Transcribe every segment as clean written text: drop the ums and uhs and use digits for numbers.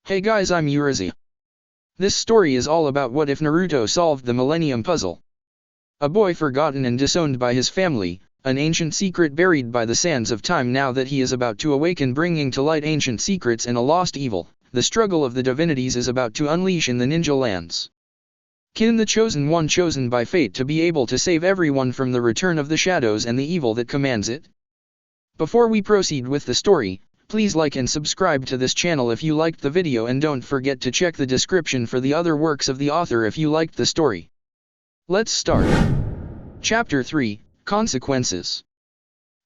Hey guys, I'm Urizi. This story is all about what if Naruto solved the Millennium puzzle. A boy forgotten and disowned by his family, an ancient secret buried by the sands of time. Now that he is about to awaken, bringing to light ancient secrets and a lost evil, the struggle of the divinities is about to unleash in the ninja lands. Kin, the chosen one, chosen by fate to be able to save everyone from the return of the shadows and the evil that commands it. Before we proceed with the story, please like and subscribe to this channel if you liked the video, and don't forget to check the description for the other works of the author if you liked the story. Let's start. Chapter 3, Consequences.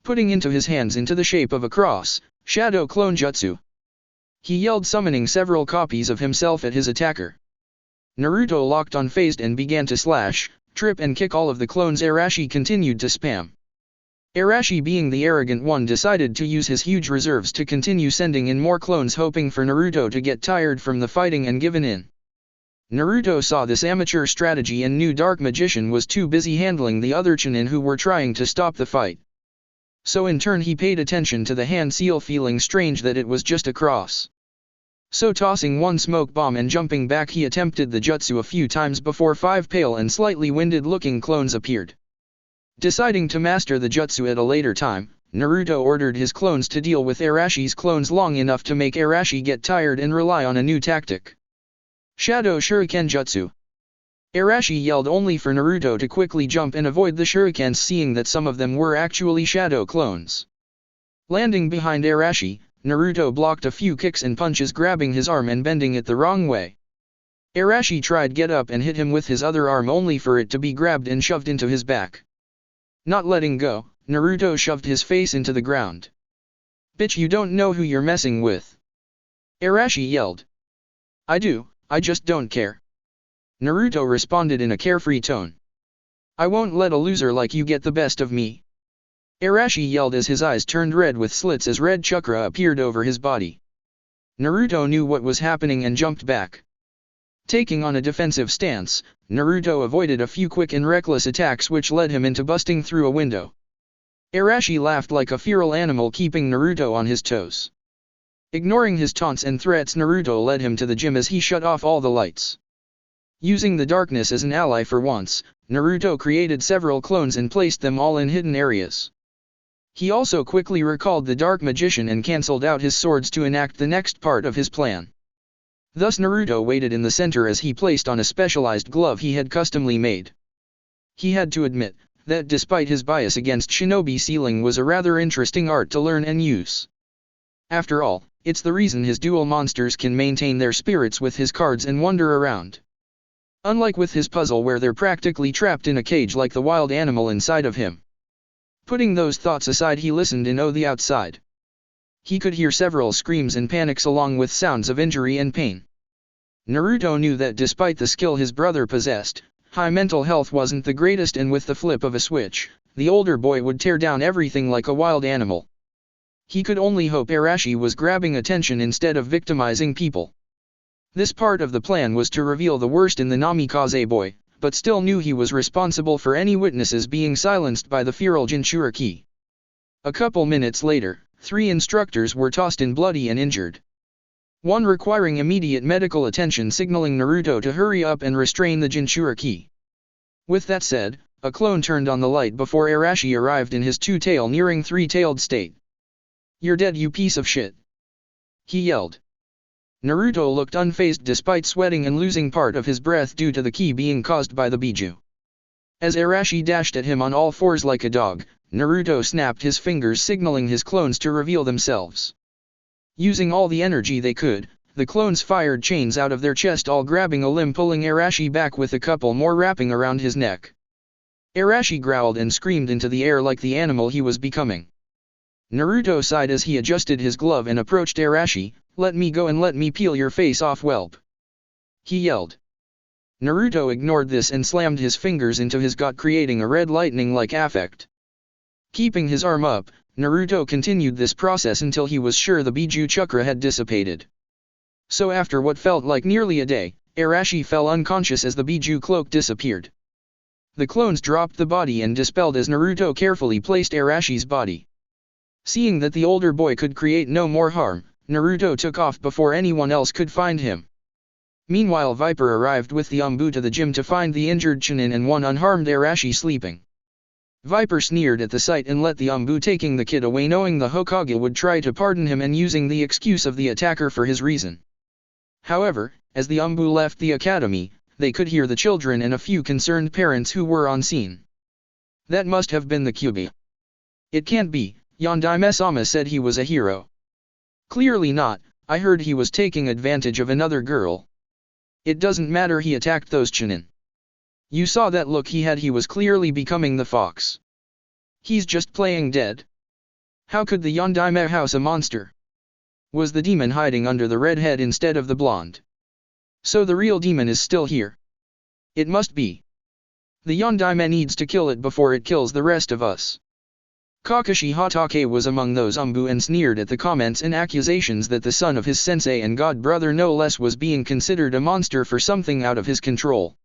Putting into his hands into the shape of a cross, Shadow Clone Jutsu. He yelled, summoning several copies of himself at his attacker. Naruto locked on phased and began to slash, trip and kick all of the clones. Arashi continued to spam. Arashi, being the arrogant one, decided to use his huge reserves to continue sending in more clones, hoping for Naruto to get tired from the fighting and given in. Naruto saw this amateur strategy and knew Dark Magician was too busy handling the other Chunin who were trying to stop the fight. So in turn he paid attention to the hand seal, feeling strange that it was just a cross. So tossing one smoke bomb and jumping back, he attempted the jutsu a few times before 5 pale and slightly winded looking clones appeared. Deciding to master the jutsu at a later time, Naruto ordered his clones to deal with Arashi's clones long enough to make Arashi get tired and rely on a new tactic. Shadow Shuriken Jutsu. Arashi yelled, only for Naruto to quickly jump and avoid the shurikens, seeing that some of them were actually shadow clones. Landing behind Arashi, Naruto blocked a few kicks and punches, grabbing his arm and bending it the wrong way. Arashi tried get up and hit him with his other arm, only for it to be grabbed and shoved into his back. Not letting go, Naruto shoved his face into the ground. Bitch, you don't know who you're messing with. Arashi yelled. I do, I just don't care. Naruto responded in a carefree tone. I won't let a loser like you get the best of me. Arashi yelled as his eyes turned red with slits as red chakra appeared over his body. Naruto knew what was happening and jumped back. Taking on a defensive stance, Naruto avoided a few quick and reckless attacks which led him into busting through a window. Arashi laughed like a feral animal, keeping Naruto on his toes. Ignoring his taunts and threats, Naruto led him to the gym as he shut off all the lights. Using the darkness as an ally for once, Naruto created several clones and placed them all in hidden areas. He also quickly recalled the Dark Magician and cancelled out his swords to enact the next part of his plan. Thus Naruto waited in the center as he placed on a specialized glove he had customly made. He had to admit that despite his bias against shinobi, sealing was a rather interesting art to learn and use. After all, it's the reason his dual monsters can maintain their spirits with his cards and wander around. Unlike with his puzzle where they're practically trapped in a cage like the wild animal inside of him. Putting those thoughts aside, he listened in the outside. He could hear several screams and panics along with sounds of injury and pain. Naruto knew that despite the skill his brother possessed, high mental health wasn't the greatest, and with the flip of a switch, the older boy would tear down everything like a wild animal. He could only hope Arashi was grabbing attention instead of victimizing people. This part of the plan was to reveal the worst in the Namikaze boy, but still knew he was responsible for any witnesses being silenced by the feral Jinchuriki. A couple minutes later, 3 instructors were tossed in bloody and injured. One requiring immediate medical attention, signaling Naruto to hurry up and restrain the Jinchuriki. With that said, a clone turned on the light before Arashi arrived in his 2-tail nearing 3-tailed state. You're dead, you piece of shit. He yelled. Naruto looked unfazed despite sweating and losing part of his breath due to the ki being caused by the biju. As Arashi dashed at him on all fours like a dog, Naruto snapped his fingers, signaling his clones to reveal themselves. Using all the energy they could, the clones fired chains out of their chest, all grabbing a limb, pulling Arashi back with a couple more wrapping around his neck. Arashi growled and screamed into the air like the animal he was becoming. Naruto sighed as he adjusted his glove and approached Arashi. Let me go and let me peel your face off, whelp. He yelled. Naruto ignored this and slammed his fingers into his gut, creating a red lightning-like effect. Keeping his arm up, Naruto continued this process until he was sure the biju chakra had dissipated. So after what felt like nearly a day, Arashi fell unconscious as the biju cloak disappeared. The clones dropped the body and dispelled as Naruto carefully placed Arashi's body. Seeing that the older boy could create no more harm, Naruto took off before anyone else could find him. Meanwhile Viper arrived with the Umbu to the gym to find the injured Chunin and one unharmed Arashi sleeping. Viper sneered at the sight and let the Umbu taking the kid away, knowing the Hokage would try to pardon him and using the excuse of the attacker for his reason. However, as the Umbu left the academy, they could hear the children and a few concerned parents who were on scene. That must have been the Kyuubi. It can't be, Yondaime-sama said he was a hero. Clearly not, I heard he was taking advantage of another girl. It doesn't matter, he attacked those Chunin. You saw that look he had, he was clearly becoming the fox. He's just playing dead. How could the Yondaime house a monster? Was the demon hiding under the red head instead of the blonde? So the real demon is still here. It must be. The Yondaime needs to kill it before it kills the rest of us. Kakashi Hatake was among those Umbu and sneered at the comments and accusations that the son of his sensei and god brother no less was being considered a monster for something out of his control.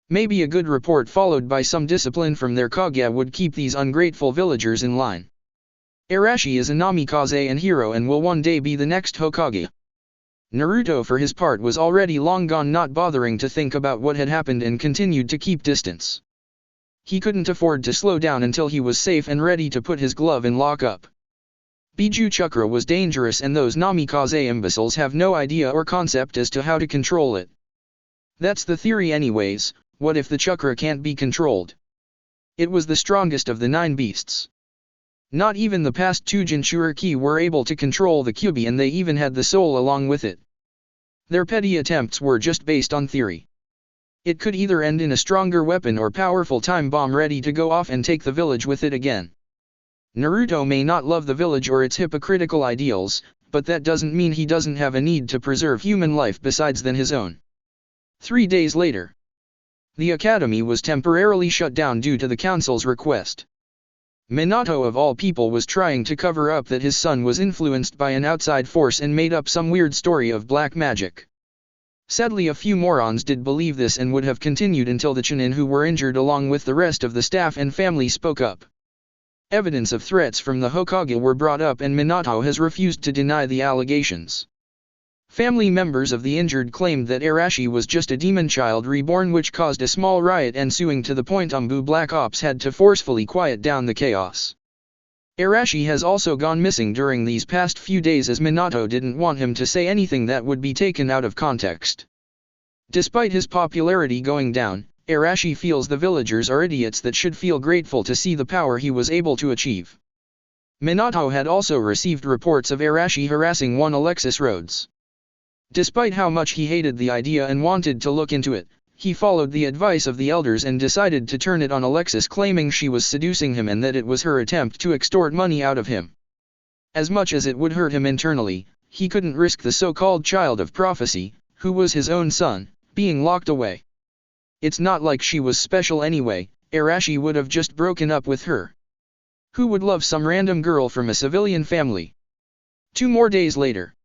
Maybe a good report followed by some discipline from their Kage would keep these ungrateful villagers in line. Arashi is a namikaze and hero and will one day be the next Hokage. Naruto for his part was already long gone, not bothering to think about what had happened, and continued to keep distance. He couldn't afford to slow down until he was safe and ready to put his glove in lockup. Biju Chakra was dangerous and those namikaze imbeciles have no idea or concept as to how to control it. That's the theory anyways. What if the chakra can't be controlled? It was the strongest of the 9 beasts. Not even the past 2 Jinchuriki were able to control the Kyuubi, and they even had the soul along with it. Their petty attempts were just based on theory. It could either end in a stronger weapon or powerful time bomb ready to go off and take the village with it again. Naruto may not love the village or its hypocritical ideals, but that doesn't mean he doesn't have a need to preserve human life besides than his own. 3 days later. The academy was temporarily shut down due to the council's request. Minato of all people was trying to cover up that his son was influenced by an outside force and made up some weird story of black magic. Sadly, a few morons did believe this and would have continued until the Chunin who were injured along with the rest of the staff and family spoke up. Evidence of threats from the Hokage were brought up and Minato has refused to deny the allegations. Family members of the injured claimed that Arashi was just a demon child reborn, which caused a small riot ensuing to the point Umbu Black Ops had to forcefully quiet down the chaos. Arashi has also gone missing during these past few days as Minato didn't want him to say anything that would be taken out of context. Despite his popularity going down, Arashi feels the villagers are idiots that should feel grateful to see the power he was able to achieve. Minato had also received reports of Arashi harassing one Alexis Rhodes. Despite how much he hated the idea and wanted to look into it, he followed the advice of the elders and decided to turn it on Alexis, claiming she was seducing him and that it was her attempt to extort money out of him. As much as it would hurt him internally, he couldn't risk the so-called child of prophecy, who was his own son, being locked away. It's not like she was special anyway, Arashi would have just broken up with her. Who would love some random girl from a civilian family? 2 more days later.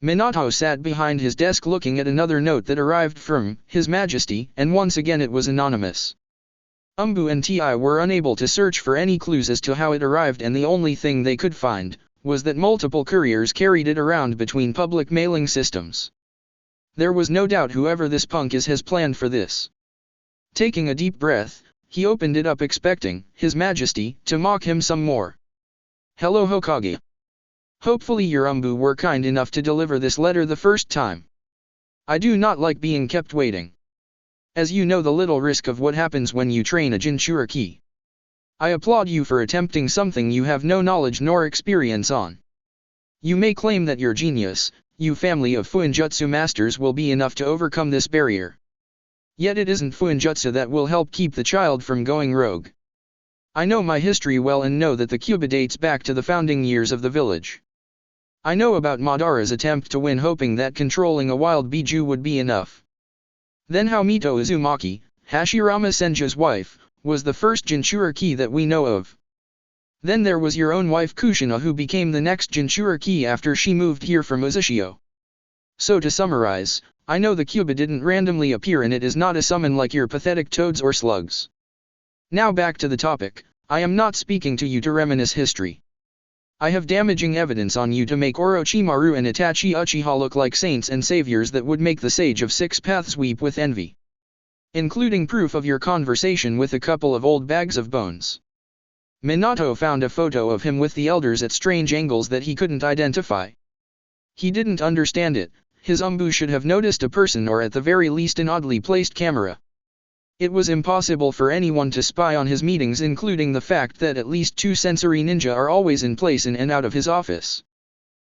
Minato sat behind his desk looking at another note that arrived from His Majesty, and once again it was anonymous. Umbu and Ti were unable to search for any clues as to how it arrived, and the only thing they could find was that multiple couriers carried it around between public mailing systems. There was no doubt whoever this punk is has planned for this. Taking a deep breath, he opened it up expecting His Majesty to mock him some more. Hello Hokage. Hopefully your Umbu were kind enough to deliver this letter the first time. I do not like being kept waiting. As you know the little risk of what happens when you train a Jinchuriki. I applaud you for attempting something you have no knowledge nor experience on. You may claim that your genius, you family of Fuinjutsu masters, will be enough to overcome this barrier. Yet it isn't Fuinjutsu that will help keep the child from going rogue. I know my history well and know that the Kyuubi dates back to the founding years of the village. I know about Madara's attempt to win, hoping that controlling a wild Biju would be enough. Then how Mito Uzumaki, Hashirama Senju's wife, was the first Jinchuriki that we know of. Then there was your own wife Kushina, who became the next Jinchuriki after she moved here from Uzushio. So to summarize, I know the Kyuubi didn't randomly appear and it is not a summon like your pathetic toads or slugs. Now back to the topic, I am not speaking to you to reminisce history. I have damaging evidence on you to make Orochimaru and Itachi Uchiha look like saints and saviors that would make the Sage of Six Paths weep with envy. Including proof of your conversation with a couple of old bags of bones. Minato found a photo of him with the elders at strange angles that he couldn't identify. He didn't understand it. His Umbu should have noticed a person or at the very least an oddly placed camera. It was impossible for anyone to spy on his meetings, including the fact that at least 2 sensory ninja are always in place in and out of his office.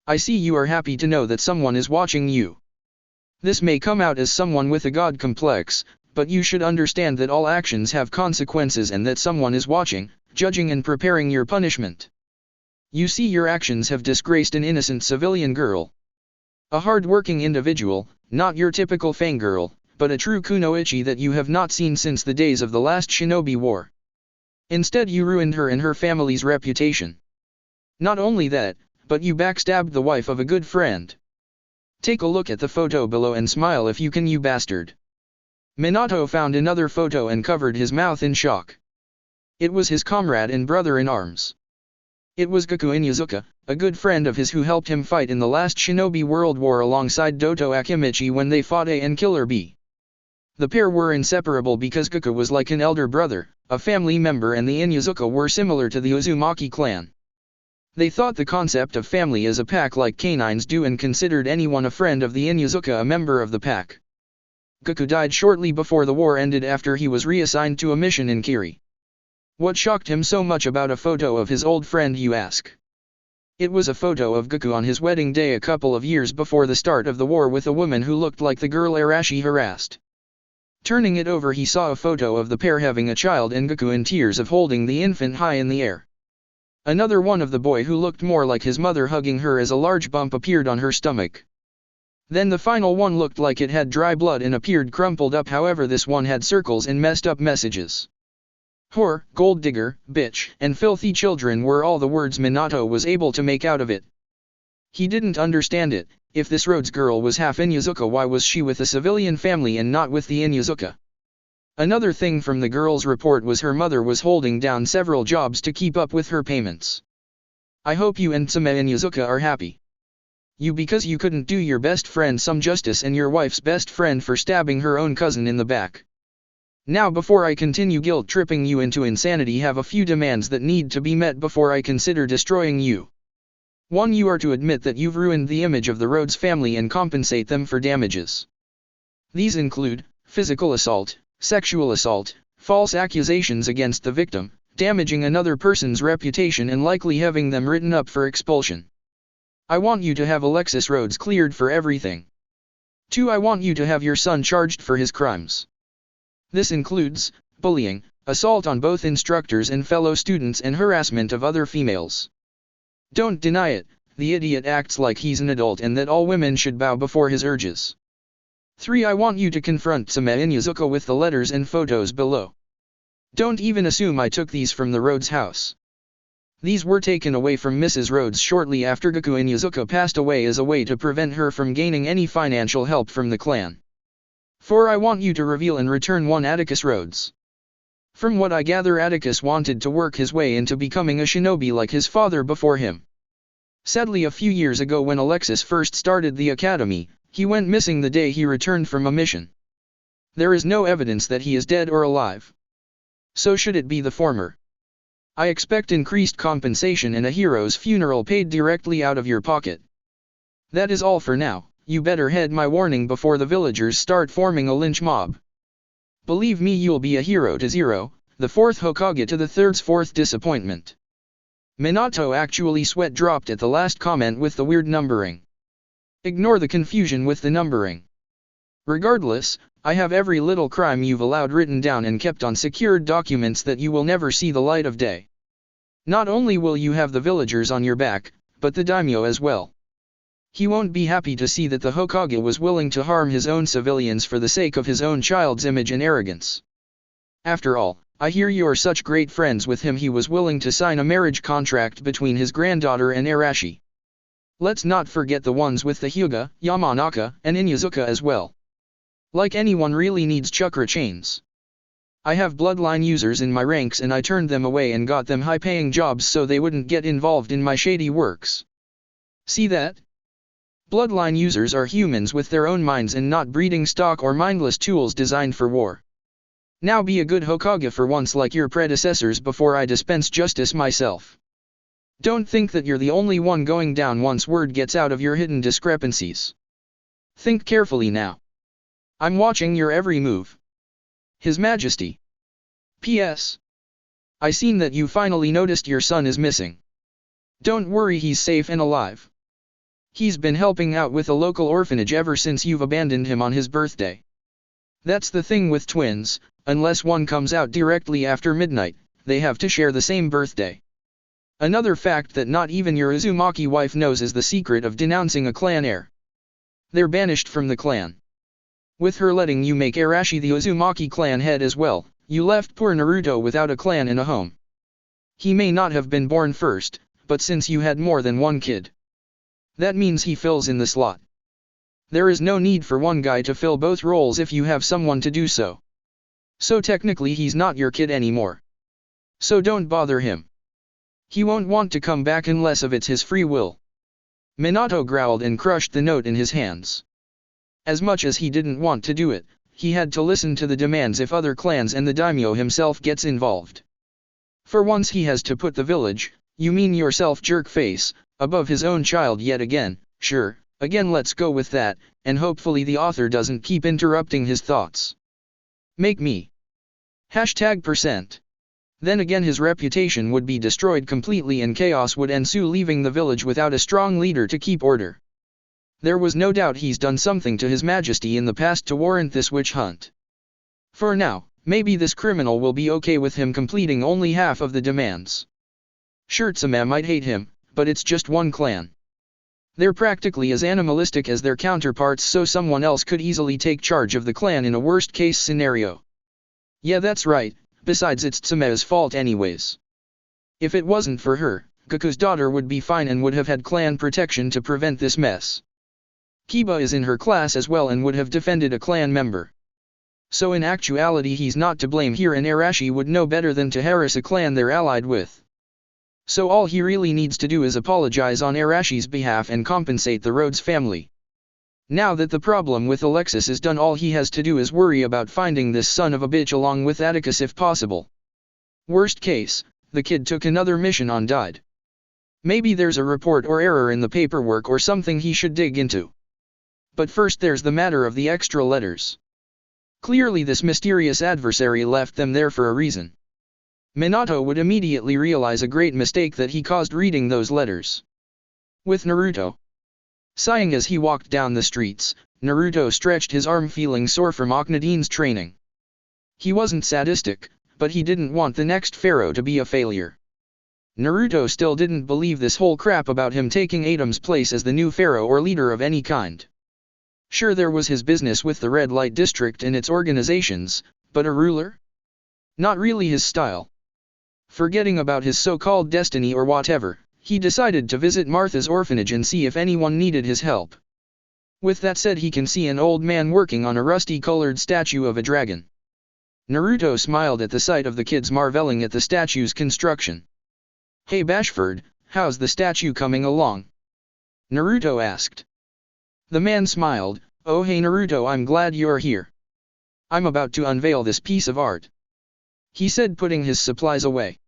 I see you are happy to know that someone is watching you. This may come out as someone with a god complex, but you should understand that all actions have consequences and that someone is watching, judging and preparing your punishment. You see, your actions have disgraced an innocent civilian girl. A hard-working individual, not your typical fangirl, but a true kunoichi that you have not seen since the days of the last shinobi war. Instead you ruined her and her family's reputation. Not only that, but you backstabbed the wife of a good friend. Take a look at the photo below and smile if you can, you bastard. Minato found another photo and covered his mouth in shock. It was his comrade and brother-in-arms. It was Goku Inuzuka, a good friend of his who helped him fight in the last Shinobi World War alongside Doto Akimichi when they fought A and Killer B. The pair were inseparable because Goku was like an elder brother, a family member, and the Inuzuka were similar to the Uzumaki clan. They thought the concept of family as a pack like canines do and considered anyone a friend of the Inuzuka a member of the pack. Goku died shortly before the war ended after he was reassigned to a mission in Kiri. What shocked him so much about a photo of his old friend, you ask? It was a photo of Goku on his wedding day a couple of years before the start of the war with a woman who looked like the girl Arashi harassed. Turning it over, he saw a photo of the pair having a child and Goku in tears of holding the infant high in the air. Another one of the boy who looked more like his mother hugging her as a large bump appeared on her stomach. Then the final one looked like it had dry blood and appeared crumpled up, however this one had circles and messed up messages. Whore, gold digger, bitch, and filthy children were all the words Minato was able to make out of it. He didn't understand it. If this Rhodes girl was half Inuzuka, why was she with a civilian family and not with the Inuzuka? Another thing from the girl's report was her mother was holding down several jobs to keep up with her payments. I hope you and Tsame Inuzuka are happy. You, because you couldn't do your best friend some justice, and your wife's best friend for stabbing her own cousin in the back. Now, before I continue guilt-tripping you into insanity, have a few demands that need to be met before I consider destroying you. 1. You are to admit that you've ruined the image of the Rhodes family and compensate them for damages. These include physical assault, sexual assault, false accusations against the victim, damaging another person's reputation, and likely having them written up for expulsion. I want you to have Alexis Rhodes cleared for everything. 2. I want you to have your son charged for his crimes. This includes bullying, assault on both instructors and fellow students, and harassment of other females. Don't deny it, the idiot acts like he's an adult and that all women should bow before his urges. 3. I want you to confront Tsame Inuzuka with the letters and photos below. Don't even assume I took these from the Rhodes house. These were taken away from Mrs. Rhodes shortly after Goku Inuzuka passed away as a way to prevent her from gaining any financial help from the clan. 4. I want you to reveal and return one Atticus Rhodes. From what I gather, Atticus wanted to work his way into becoming a shinobi like his father before him. Sadly, a few years ago when Alexis first started the academy, he went missing the day he returned from a mission. There is no evidence that he is dead or alive. So should it be the former, I expect increased compensation and a hero's funeral paid directly out of your pocket. That is all for now. You better heed my warning before the villagers start forming a lynch mob. Believe me, you'll be a hero to Zero, the 4th Hokage, to the 3rd's 4th disappointment. Minato actually sweat dropped at the last comment with the weird numbering. Ignore the confusion with the numbering. Regardless, I have every little crime you've allowed written down and kept on secured documents that you will never see the light of day. Not only will you have the villagers on your back, but the daimyo as well. He won't be happy to see that the Hokage was willing to harm his own civilians for the sake of his own child's image and arrogance. After all, I hear you're such great friends with him, he was willing to sign a marriage contract between his granddaughter and Arashi. Let's not forget the ones with the Hyuga, Yamanaka, and Inuzuka as well. Like anyone really needs chakra chains. I have bloodline users in my ranks and I turned them away and got them high-paying jobs so they wouldn't get involved in my shady works. See that? Bloodline users are humans with their own minds and not breeding stock or mindless tools designed for war. Now be a good Hokage for once like your predecessors before I dispense justice myself. Don't think that you're the only one going down once word gets out of your hidden discrepancies. Think carefully now. I'm watching your every move. His Majesty. P.S. I seen that you finally noticed your son is missing. Don't worry, he's safe and alive. He's been helping out with a local orphanage ever since you've abandoned him on his birthday. That's the thing with twins, unless one comes out directly after midnight, they have to share the same birthday. Another fact that not even your Uzumaki wife knows is the secret of denouncing a clan heir. They're banished from the clan. With her letting you make Arashi the Uzumaki clan head as well, you left poor Naruto without a clan and a home. He may not have been born first, but since you had more than one kid, that means he fills in the slot. There is no need for one guy to fill both roles if you have someone to do so. So technically he's not your kid anymore. So don't bother him. He won't want to come back unless of it's his free will. Minato growled and crushed the note in his hands. As much as he didn't want to do it, he had to listen to the demands if other clans and the daimyo himself gets involved. For once he has to put the village, you mean yourself jerk face, above his own child yet again. Sure, again let's go with that, and hopefully the author doesn't keep interrupting his thoughts. Make me. #%. Then again his reputation would be destroyed completely and chaos would ensue, leaving the village without a strong leader to keep order. There was no doubt he's done something to His Majesty in the past to warrant this witch hunt. For now, maybe this criminal will be okay with him completing only half of the demands. Shirtsuma might hate him, but it's just one clan. They're practically as animalistic as their counterparts, so someone else could easily take charge of the clan in a worst-case scenario. Yeah, that's right, besides it's Tsume's fault anyways. If it wasn't for her, Goku's daughter would be fine and would have had clan protection to prevent this mess. Kiba is in her class as well and would have defended a clan member. So in actuality he's not to blame here, and Arashi would know better than to harass a clan they're allied with. So all he really needs to do is apologize on Arashi's behalf and compensate the Rhodes family. Now that the problem with Alexis is done, all he has to do is worry about finding this son of a bitch along with Atticus if possible. Worst case, the kid took another mission on died. Maybe there's a report or error in the paperwork or something he should dig into. But first there's the matter of the extra letters. Clearly this mysterious adversary left them there for a reason. Minato would immediately realize a great mistake that he caused reading those letters. With Naruto. Sighing as he walked down the streets, Naruto stretched his arm, feeling sore from Akhenaten's training. He wasn't sadistic, but he didn't want the next pharaoh to be a failure. Naruto still didn't believe this whole crap about him taking Adam's place as the new pharaoh or leader of any kind. Sure, there was his business with the Red Light District and its organizations, but a ruler? Not really his style. Forgetting about his so-called destiny or whatever, he decided to visit Martha's orphanage and see if anyone needed his help. With that said, he can see an old man working on a rusty-colored statue of a dragon. Naruto smiled at the sight of the kids marveling at the statue's construction. "Hey Bashford, how's the statue coming along?" Naruto asked. The man smiled. "Oh hey Naruto, I'm glad you're here. I'm about to unveil this piece of art," he said, putting his supplies away.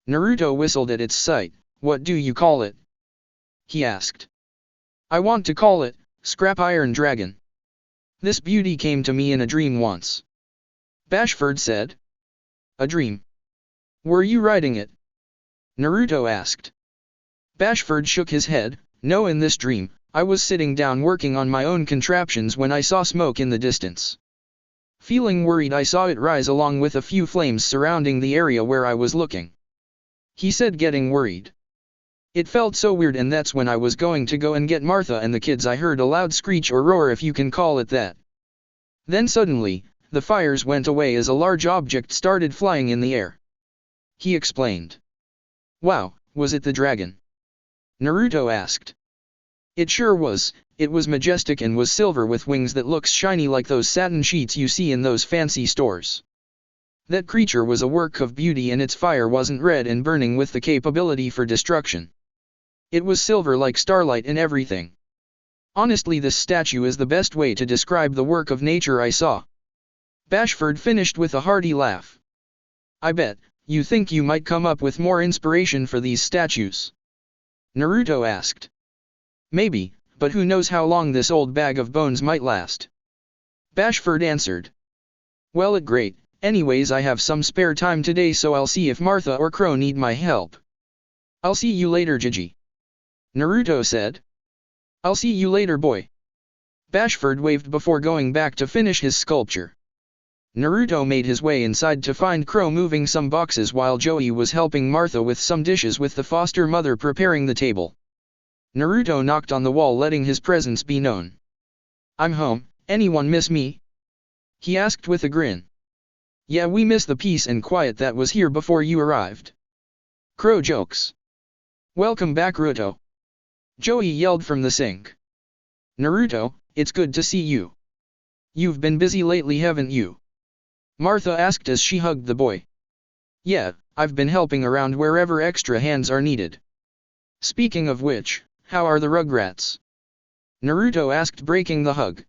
Naruto whistled at its sight. "What do you call it?" he asked. "I want to call it, Scrap Iron Dragon. This beauty came to me in a dream once," Bashford said. "A dream? Were you writing it?" Naruto asked. Bashford shook his head. "No, in this dream, I was sitting down working on my own contraptions when I saw smoke in the distance. Feeling worried, I saw it rise along with a few flames surrounding the area where I was looking," he said, getting worried. "It felt so weird, and that's when I was going to go and get Martha and the kids I heard a loud screech or roar, if you can call it that. Then suddenly, the fires went away as a large object started flying in the air," he explained. "Wow, was it the dragon?" Naruto asked. "It sure was. It was majestic and was silver with wings that looks shiny like those satin sheets you see in those fancy stores. That creature was a work of beauty, and its fire wasn't red and burning with the capability for destruction. It was silver like starlight and everything. Honestly, this statue is the best way to describe the work of nature I saw. Bashford finished with a hearty laugh. I bet, you think you might come up with more inspiration for these statues? Naruto asked. Maybe, but who knows how long this old bag of bones might last. Bashford answered. Well, great, anyways I have some spare time today, so I'll see if Martha or Crow need my help. I'll see you later, Gigi. Naruto said. I'll see you later, boy. Bashford waved before going back to finish his sculpture. Naruto made his way inside to find Crow moving some boxes while Joey was helping Martha with some dishes, with the foster mother preparing the table. Naruto knocked on the wall, letting his presence be known. I'm home, anyone miss me? He asked with a grin. Yeah, we miss the peace and quiet that was here before you arrived. Crow jokes. Welcome back, Naruto. Joey yelled from the sink. Naruto, it's good to see you. You've been busy lately, haven't you? Martha asked as she hugged the boy. Yeah, I've been helping around wherever extra hands are needed. Speaking of which, how are the Rugrats? Naruto asked, breaking the hug.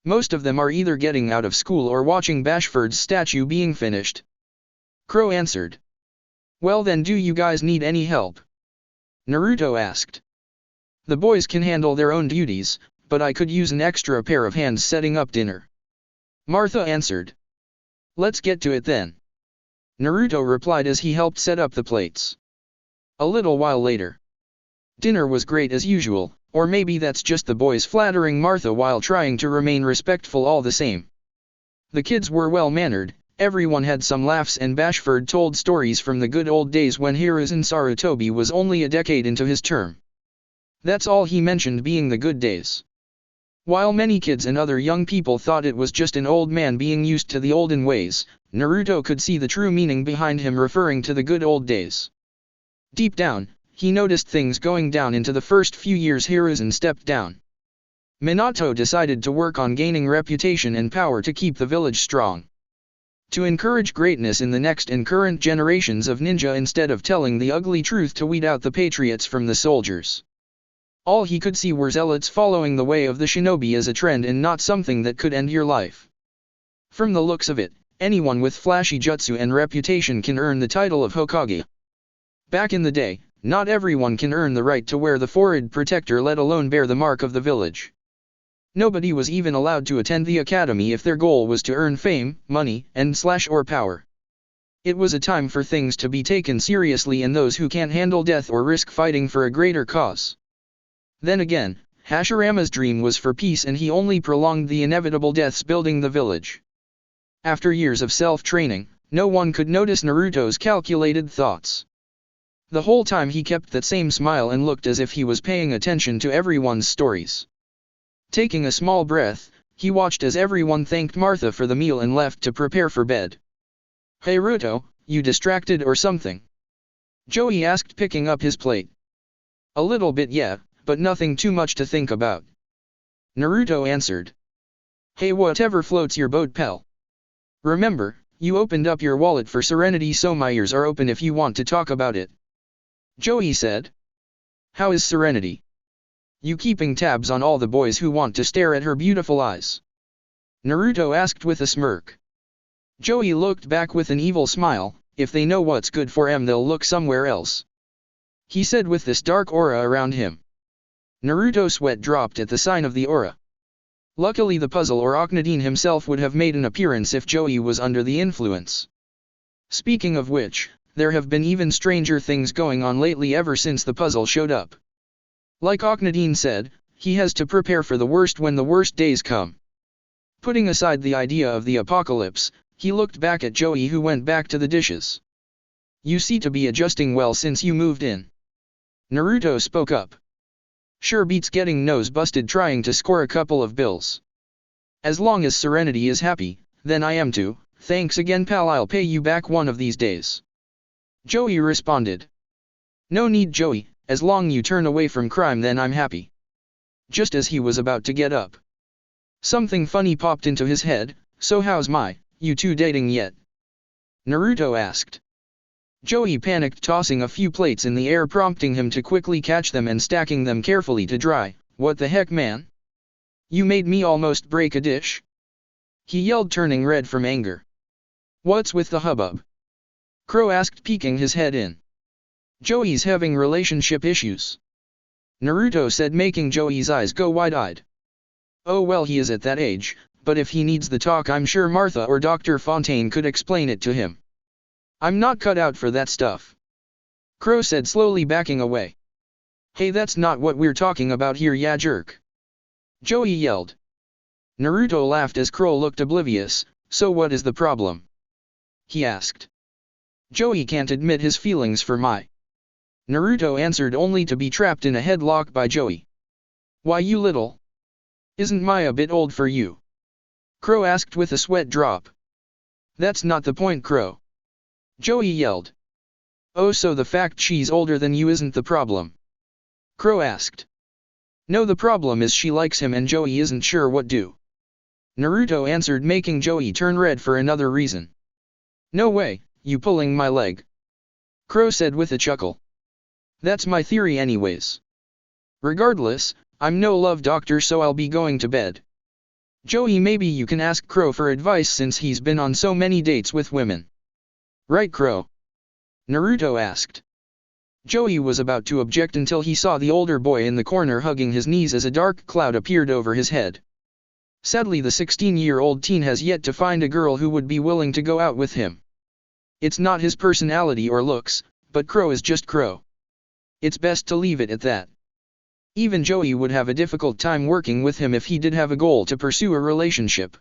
Most of them are either getting out of school or watching Bashford's statue being finished. Crow answered. Well then, do you guys need any help? Naruto asked. The boys can handle their own duties, but I could use an extra pair of hands setting up dinner. Martha answered. Let's get to it then. Naruto replied as he helped set up the plates. A little while later. Dinner was great as usual, or maybe that's just the boys flattering Martha while trying to remain respectful all the same. The kids were well-mannered, everyone had some laughs, and Bashford told stories from the good old days when Hiruzen Sarutobi was only a decade into his term. That's all he mentioned, being the good days. While many kids and other young people thought it was just an old man being used to the olden ways, Naruto could see the true meaning behind him referring to the good old days. Deep down, he noticed things going down into the first few years Hiruzen stepped down. Minato decided to work on gaining reputation and power to keep the village strong. To encourage greatness in the next and current generations of ninja instead of telling the ugly truth to weed out the patriots from the soldiers. All he could see were zealots following the way of the shinobi as a trend and not something that could end your life. From the looks of it, anyone with flashy jutsu and reputation can earn the title of Hokage. Back in the day, not everyone can earn the right to wear the forehead protector, let alone bear the mark of the village. Nobody was even allowed to attend the academy if their goal was to earn fame, money, or power. It was a time for things to be taken seriously, and those who can't handle death or risk fighting for a greater cause. Then again, Hashirama's dream was for peace, and he only prolonged the inevitable deaths building the village. After years of self-training, no one could notice Naruto's calculated thoughts. The whole time he kept that same smile and looked as if he was paying attention to everyone's stories. Taking a small breath, he watched as everyone thanked Martha for the meal and left to prepare for bed. Hey Naruto, you distracted or something? Joey asked, picking up his plate. A little bit, yeah, but nothing too much to think about. Naruto answered. Hey, whatever floats your boat, pal. Remember, you opened up your wallet for Serenity, so my ears are open if you want to talk about it. Joey said. How is Serenity? You keeping tabs on all the boys who want to stare at her beautiful eyes? Naruto asked with a smirk. Joey looked back with an evil smile. If they know what's good for them, they'll look somewhere else. He said with this dark aura around him. Naruto's sweat dropped at the sign of the aura. Luckily the puzzle or Akhenaten himself would have made an appearance if Joey was under the influence. Speaking of which, there have been even stranger things going on lately ever since the puzzle showed up. Like Akhenaten said, he has to prepare for the worst when the worst days come. Putting aside the idea of the apocalypse, he looked back at Joey, who went back to the dishes. You seem to be adjusting well since you moved in. Naruto spoke up. Sure beats getting nose busted trying to score a couple of bills. As long as Serenity is happy, then I am too. Thanks again, pal, I'll pay you back one of these days. Joey responded. No need, Joey, as long you turn away from crime then I'm happy. Just as he was about to get up, something funny popped into his head. So how's you two dating yet? Naruto asked. Joey panicked, tossing a few plates in the air, prompting him to quickly catch them and stacking them carefully to dry. What the heck, man? You made me almost break a dish? He yelled, turning red from anger. What's with the hubbub? Crow asked, peeking his head in. Joey's having relationship issues, Naruto said, making Joey's eyes go wide-eyed. Oh well, he is at that age, but if he needs the talk, I'm sure Martha or Dr. Fontaine could explain it to him. I'm not cut out for that stuff, Crow said, slowly backing away. Hey, that's not what we're talking about here, ya jerk, Joey yelled. Naruto laughed as Crow looked oblivious. So what is the problem? He asked. Joey can't admit his feelings for Mai, Naruto answered, only to be trapped in a headlock by Joey. Why, you little? Isn't Mai a bit old for you? Crow asked with a sweat drop. That's not the point, Crow, Joey yelled. Oh, so the fact she's older than you isn't the problem? Crow asked. No, the problem is she likes him and Joey isn't sure what to do, Naruto answered, making Joey turn red for another reason. No way, you pulling my leg, Crow said with a chuckle. That's my theory anyways. Regardless, I'm no love doctor, so I'll be going to bed. Joey, maybe you can ask Crow for advice since he's been on so many dates with women. Right, Crow? Naruto asked. Joey was about to object until he saw the older boy in the corner hugging his knees as a dark cloud appeared over his head. Sadly, the 16-year-old teen has yet to find a girl who would be willing to go out with him. It's not his personality or looks, but Crow is just Crow. It's best to leave it at that. Even Joey would have a difficult time working with him if he did have a goal to pursue a relationship.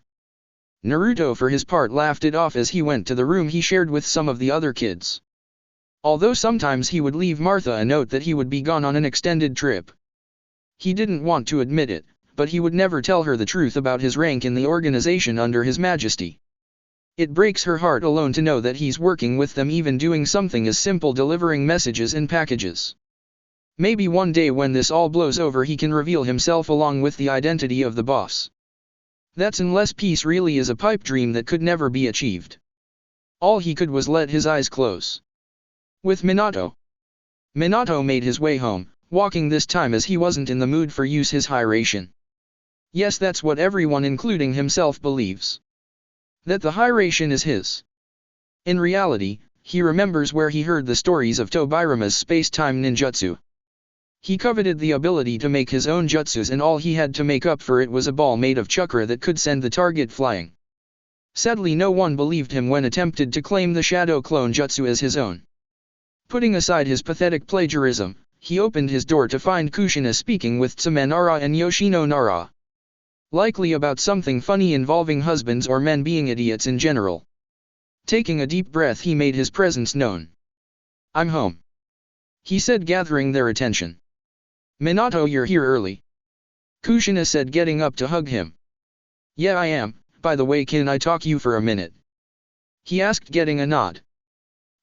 Naruto, for his part, laughed it off as he went to the room he shared with some of the other kids. Although sometimes he would leave Martha a note that he would be gone on an extended trip. He didn't want to admit it, but he would never tell her the truth about his rank in the organization under His Majesty. It breaks her heart alone to know that he's working with them, even doing something as simple delivering messages and packages. Maybe one day when this all blows over, he can reveal himself along with the identity of the boss. That's unless peace really is a pipe dream that could never be achieved. All he could was let his eyes close. With Minato. Minato made his way home, walking this time as he wasn't in the mood for use his high ration. Yes, that's what everyone including himself believes. That the high ration is his. In reality, he remembers where he heard the stories of Tobirama's space-time ninjutsu. He coveted the ability to make his own jutsus, and all he had to make up for it was a ball made of chakra that could send the target flying. Sadly, no one believed him when attempted to claim the shadow clone jutsu as his own. Putting aside his pathetic plagiarism, he opened his door to find Kushina speaking with Tsume Nara and Yoshino Nara. Likely about something funny involving husbands or men being idiots in general. Taking a deep breath, he made his presence known. I'm home, he said, gathering their attention. Minato, you're here early, Kushina said, getting up to hug him. Yeah, I am. By the way, can I talk you for a minute? He asked, getting a nod.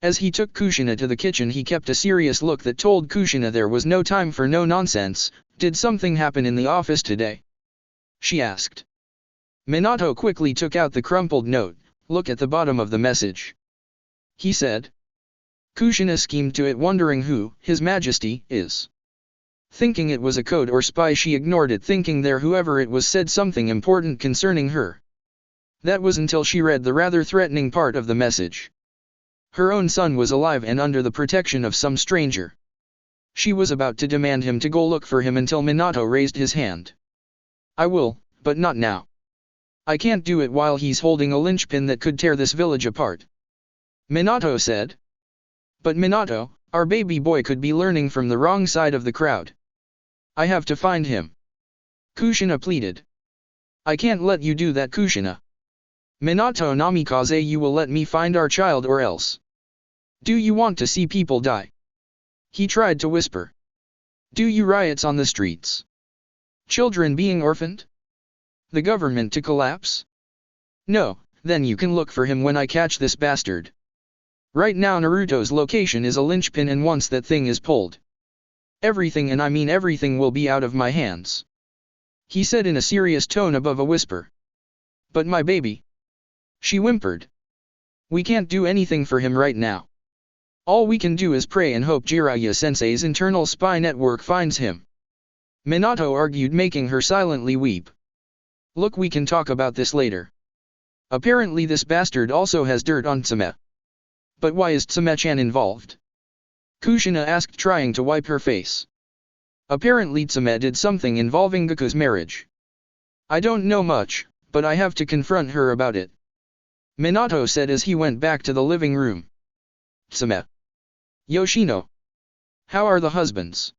As he took Kushina to the kitchen, he kept a serious look that told Kushina there was no time for no nonsense. Did something happen in the office today? She asked. Minato quickly took out the crumpled note. Look at the bottom of the message, he said. Kushina schemed to it, wondering who His Majesty is. Thinking it was a code or spy, she ignored it, thinking there whoever it was said something important concerning her. That was until she read the rather threatening part of the message. Her own son was alive and under the protection of some stranger. She was about to demand him to go look for him until Minato raised his hand. I will, but not now. I can't do it while he's holding a linchpin that could tear this village apart, Minato said. But Minato, our baby boy could be learning from the wrong side of the crowd. I have to find him, Kushina pleaded. I can't let you do that, Kushina. Minato namikaze, you will let me find our child or else. Do you want to see people die? He tried to whisper. Do you riots on the streets? Children being orphaned? The government to collapse? No, then you can look for him when I catch this bastard. Right now Naruto's location is a linchpin, and once that thing is pulled, everything, and I mean everything, will be out of my hands, he said in a serious tone above a whisper. But my baby, she whimpered. We can't do anything for him right now. All we can do is pray and hope Jiraiya-sensei's internal spy network finds him. Minato argued, making her silently weep. Look, we can talk about this later. Apparently this bastard also has dirt on Tsume. But why is Tsume-chan involved? Kushina asked, trying to wipe her face. Apparently Tsume did something involving Goku's marriage. I don't know much, but I have to confront her about it. Minato said as he went back to the living room. Tsume. Yoshino. How are the husbands?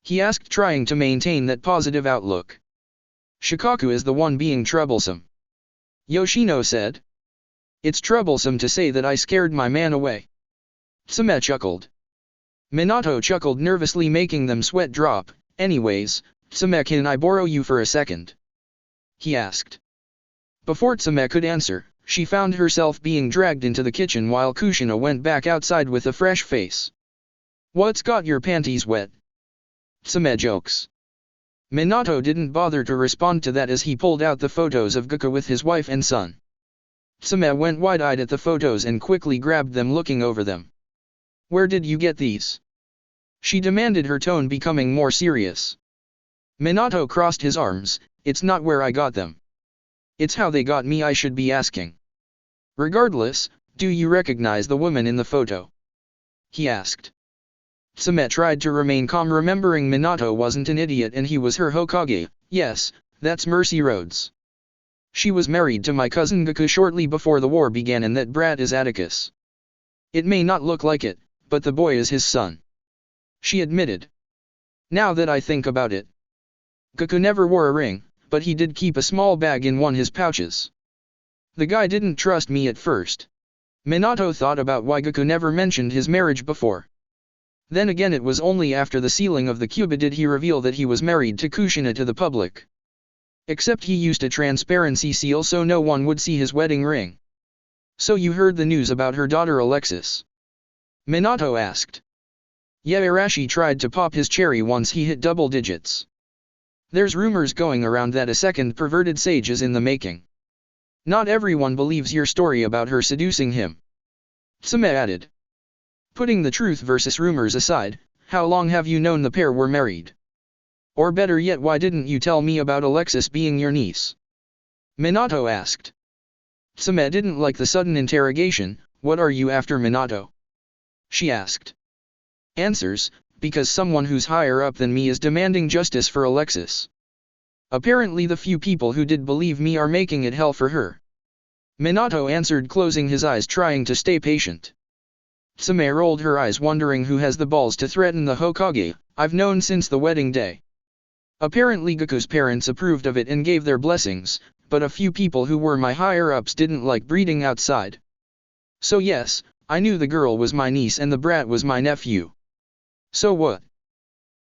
He asked, trying to maintain that positive outlook. Shikaku is the one being troublesome. Yoshino said. It's troublesome to say that I scared my man away. Tsume chuckled. Minato chuckled nervously, making them sweat drop. Anyways, Tsume, can I borrow you for a second? He asked. Before Tsume could answer, she found herself being dragged into the kitchen while Kushina went back outside with a fresh face. What's got your panties wet? Tsume jokes. Minato didn't bother to respond to that as he pulled out the photos of Goku with his wife and son. Tsume went wide-eyed at the photos and quickly grabbed them, looking over them. Where did you get these? She demanded, her tone becoming more serious. Minato crossed his arms. It's not where I got them. It's how they got me I should be asking. Regardless, do you recognize the woman in the photo? He asked. Tsume tried to remain calm, remembering Minato wasn't an idiot and he was her Hokage. Yes, that's Mercy Rhodes. She was married to my cousin Goku shortly before the war began, and that brat is Atticus. It may not look like it, but the boy is his son. She admitted. Now that I think about it. Goku never wore a ring, but he did keep a small bag in one of his pouches. The guy didn't trust me at first. Minato thought about why Goku never mentioned his marriage before. Then again, it was only after the sealing of the Cuba did he reveal that he was married to Kushina to the public. Except he used a transparency seal so no one would see his wedding ring. So you heard the news about her daughter Alexis? Minato asked. Yeah, Arashi tried to pop his cherry once he hit double digits. There's rumors going around that a second perverted sage is in the making. Not everyone believes your story about her seducing him. Tsume added. Putting the truth versus rumors aside, how long have you known the pair were married? Or better yet, why didn't you tell me about Alexis being your niece? Minato asked. Tsume didn't like the sudden interrogation. What are you after, Minato? She asked. Answers, because someone who's higher up than me is demanding justice for Alexis. Apparently the few people who did believe me are making it hell for her. Minato answered, closing his eyes, trying to stay patient. Tsume rolled her eyes, wondering who has the balls to threaten the Hokage. I've known since the wedding day. Apparently Goku's parents approved of it and gave their blessings, but a few people who were my higher-ups didn't like breeding outside. So yes, I knew the girl was my niece and the brat was my nephew. So what?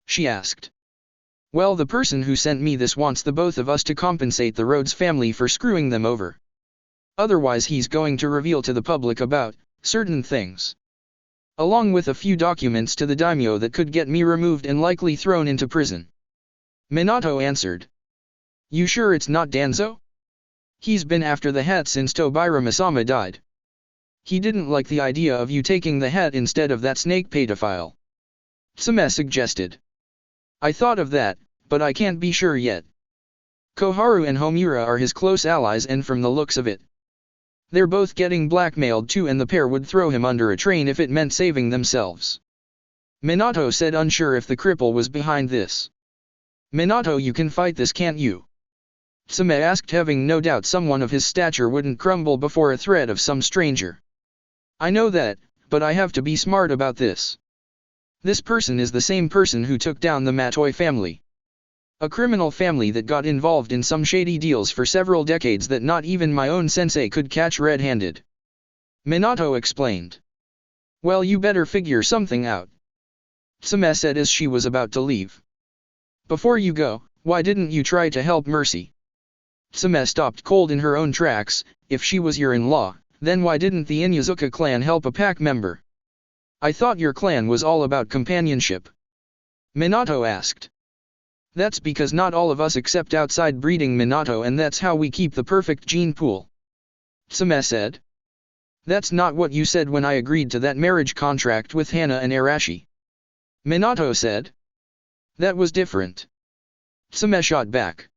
She asked. Well, the person who sent me this wants the both of us to compensate the Rhodes family for screwing them over. Otherwise he's going to reveal to the public about certain things. Along with a few documents to the daimyo that could get me removed and likely thrown into prison. Minato answered. You sure it's not Danzo? He's been after the hat since Tobira Masama died. He didn't like the idea of you taking the hat instead of that snake pedophile. Tsume suggested. I thought of that, but I can't be sure yet. Koharu and Homura are his close allies, and from the looks of it, they're both getting blackmailed too, and the pair would throw him under a train if it meant saving themselves. Minato said, unsure if the cripple was behind this. Minato, you can fight this, can't you? Tsume asked, having no doubt someone of his stature wouldn't crumble before a threat of some stranger. I know that, but I have to be smart about this. This person is the same person who took down the Matoi family. A criminal family that got involved in some shady deals for several decades that not even my own sensei could catch red-handed. Minato explained. Well, you better figure something out. Tsume said as she was about to leave. Before you go, why didn't you try to help Mercy? Tsume stopped cold in her own tracks. If she was your in-law, then why didn't the Inyazuka clan help a pack member? I thought your clan was all about companionship. Minato asked. That's because not all of us accept outside breeding, Minato, and that's how we keep the perfect gene pool. Tsume said. That's not what you said when I agreed to that marriage contract with Hana and Arashi. Minato said. That was different. Tsume shot back.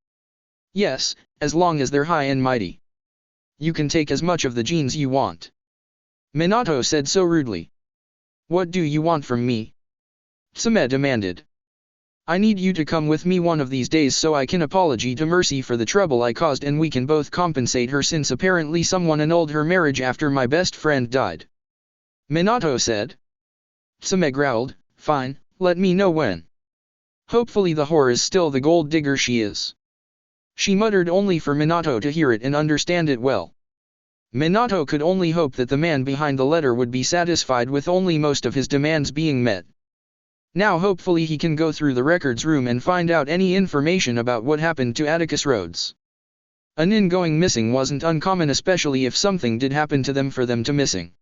Yes, as long as they're high and mighty. You can take as much of the genes you want. Minato said so rudely. What do you want from me? Tsume demanded. I need you to come with me one of these days so I can apologize to Mercy for the trouble I caused and we can both compensate her since apparently someone annulled her marriage after my best friend died. Minato said. Tsume growled, fine, let me know when. Hopefully the whore is still the gold digger she is. She muttered only for Minato to hear it and understand it well. Minato could only hope that the man behind the letter would be satisfied with only most of his demands being met. Now hopefully he can go through the records room and find out any information about what happened to Atticus Rhodes. A nin going missing wasn't uncommon, especially if something did happen to them for them to missing.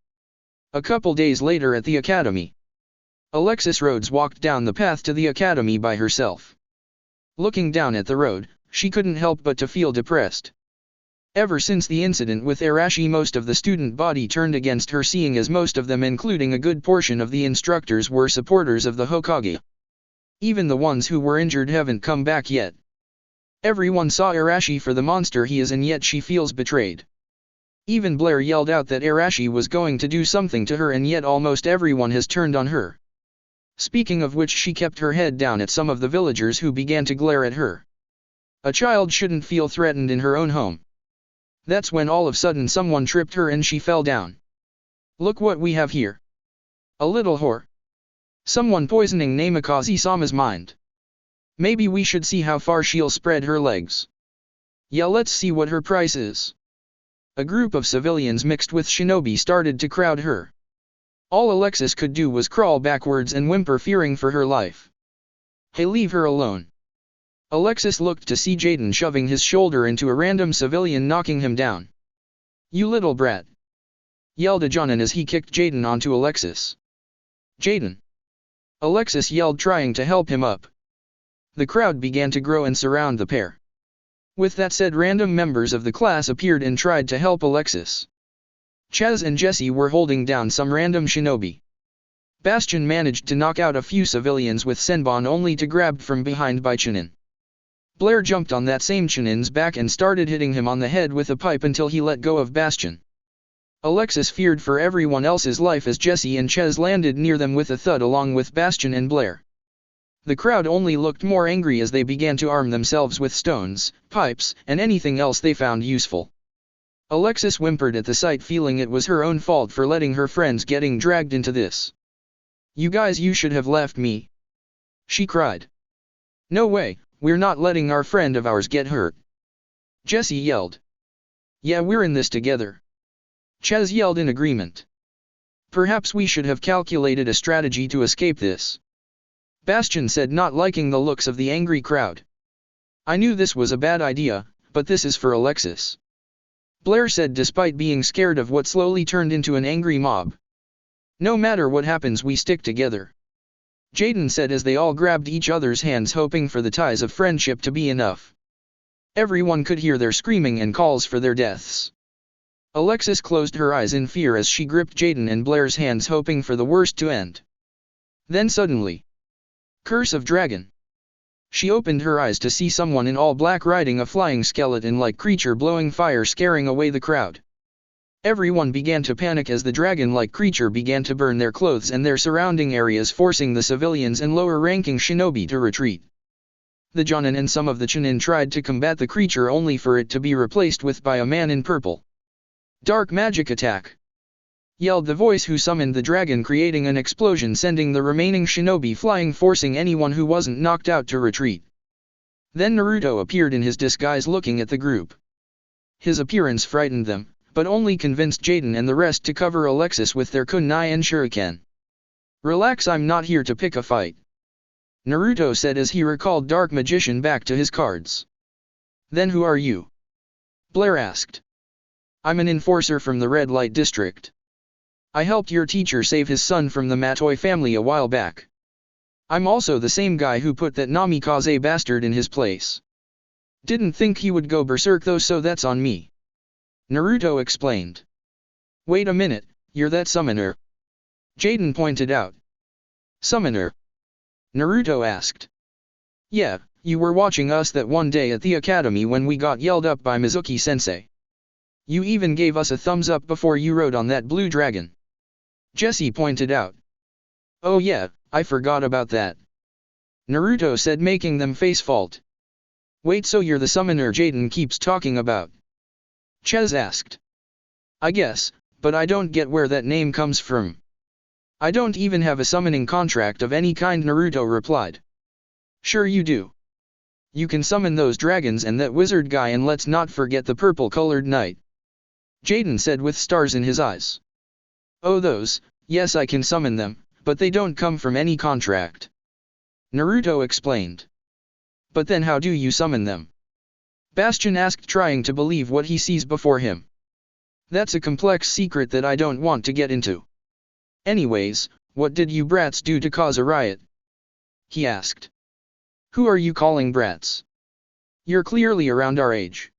A couple days later at the academy. Alexis Rhodes walked down the path to the academy by herself. Looking down at the road, she couldn't help but to feel depressed. Ever since the incident with Arashi, most of the student body turned against her, seeing as most of them, including a good portion of the instructors, were supporters of the Hokage. Even the ones who were injured haven't come back yet. Everyone saw Arashi for the monster he is, and yet she feels betrayed. Even Blair yelled out that Arashi was going to do something to her, and yet almost everyone has turned on her. Speaking of which, she kept her head down at some of the villagers who began to glare at her. A child shouldn't feel threatened in her own home. That's when all of a sudden someone tripped her and she fell down. Look what we have here. A little whore. Someone poisoning Namikaze-sama's mind. Maybe we should see how far she'll spread her legs. Yeah, let's see what her price is. A group of civilians mixed with shinobi started to crowd her. All Alexis could do was crawl backwards and whimper, fearing for her life. Hey, leave her alone. Alexis looked to see Jaden shoving his shoulder into a random civilian, knocking him down. You little brat! Yelled a Jonin as he kicked Jaden onto Alexis. Jaden! Alexis yelled, trying to help him up. The crowd began to grow and surround the pair. With that said, random members of the class appeared and tried to help Alexis. Chaz and Jesse were holding down some random shinobi. Bastion managed to knock out a few civilians with Senbon, only to grabbed from behind by Chunin. Blair jumped on that same Chunin's back and started hitting him on the head with a pipe until he let go of Bastion. Alexis feared for everyone else's life as Jesse and Chez landed near them with a thud along with Bastion and Blair. The crowd only looked more angry as they began to arm themselves with stones, pipes, and anything else they found useful. Alexis whimpered at the sight, feeling it was her own fault for letting her friends getting dragged into this. You guys, you should have left me. She cried. No way, we're not letting our friend of ours get hurt. Jesse yelled. Yeah, we're in this together. Chez yelled in agreement. Perhaps we should have calculated a strategy to escape this. Bastion said, not liking the looks of the angry crowd. I knew this was a bad idea, but this is for Alexis. Blair said, despite being scared of what slowly turned into an angry mob. No matter what happens, we stick together. Jaden said as they all grabbed each other's hands, hoping for the ties of friendship to be enough. Everyone could hear their screaming and calls for their deaths. Alexis closed her eyes in fear as she gripped Jaden and Blair's hands, hoping for the worst to end. Then suddenly, curse of dragon. She opened her eyes to see someone in all black riding a flying skeleton-like creature, blowing fire, scaring away the crowd. Everyone began to panic as the dragon-like creature began to burn their clothes and their surrounding areas, forcing the civilians and lower-ranking shinobi to retreat. The Jonin and some of the Chunin tried to combat the creature, only for it to be replaced with by a man in purple. Dark magic attack! Yelled the voice who summoned the dragon, creating an explosion, sending the remaining shinobi flying, forcing anyone who wasn't knocked out to retreat. Then Naruto appeared in his disguise, looking at the group. His appearance frightened them, but only convinced Jaden and the rest to cover Alexis with their kunai and shuriken. Relax, I'm not here to pick a fight. Naruto said as he recalled Dark Magician back to his cards. Then who are you? Blair asked. I'm an enforcer from the Red Light District. I helped your teacher save his son from the Matoi family a while back. I'm also the same guy who put that Namikaze bastard in his place. Didn't think he would go berserk though, so that's on me. Naruto explained. Wait a minute, you're that summoner? Jaden pointed out. Summoner? Naruto asked. Yeah, you were watching us that one day at the academy when we got yelled up by Mizuki-sensei. You even gave us a thumbs up before you rode on that blue dragon. Jesse pointed out. Oh yeah, I forgot about that. Naruto said, making them face fault. Wait, so you're the summoner Jaden keeps talking about? Ches asked. I guess, but I don't get where that name comes from. I don't even have a summoning contract of any kind, Naruto replied. Sure you do. You can summon those dragons and that wizard guy, and let's not forget the purple-colored knight. Jaden said with stars in his eyes. Oh those, yes I can summon them, but they don't come from any contract. Naruto explained. But then how do you summon them? Bastion asked, trying to believe what he sees before him. That's a complex secret that I don't want to get into. Anyways, what did you brats do to cause a riot? He asked. Who are you calling brats? You're clearly around our age.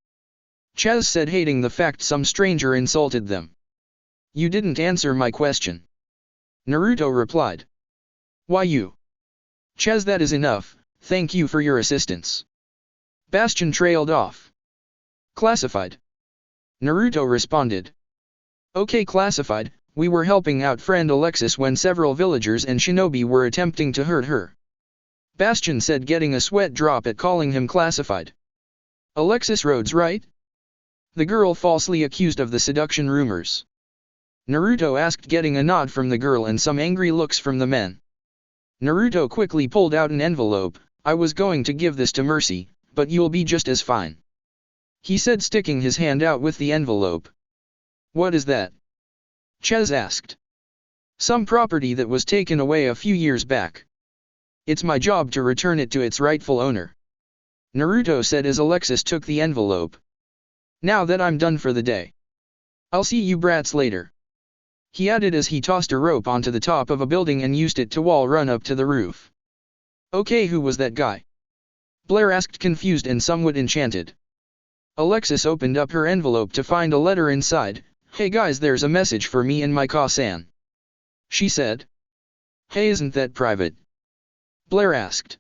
Ches said, hating the fact some stranger insulted them. You didn't answer my question. Naruto replied. Why you? Ches, that is enough, thank you for your assistance. Bastion trailed off. Classified. Naruto responded. Okay, classified, we were helping out friend Alexis when several villagers and shinobi were attempting to hurt her. Bastion said, getting a sweat drop at calling him classified. Alexis Rhodes, right? The girl falsely accused of the seduction rumors. Naruto asked, getting a nod from the girl and some angry looks from the men. Naruto quickly pulled out an envelope. I was going to give this to Mercy, but you'll be just as fine. He said, sticking his hand out with the envelope. What is that? Ches asked. Some property that was taken away a few years back. It's my job to return it to its rightful owner. Naruto said as Alexis took the envelope. Now that I'm done for the day. I'll see you brats later. He added as he tossed a rope onto the top of a building and used it to wall run up to the roof. Okay, who was that guy? Blair asked, confused and somewhat enchanted. Alexis opened up her envelope to find a letter inside. Hey guys, there's a message for me and my Ka-san. She said. Hey, isn't that private? Blair asked.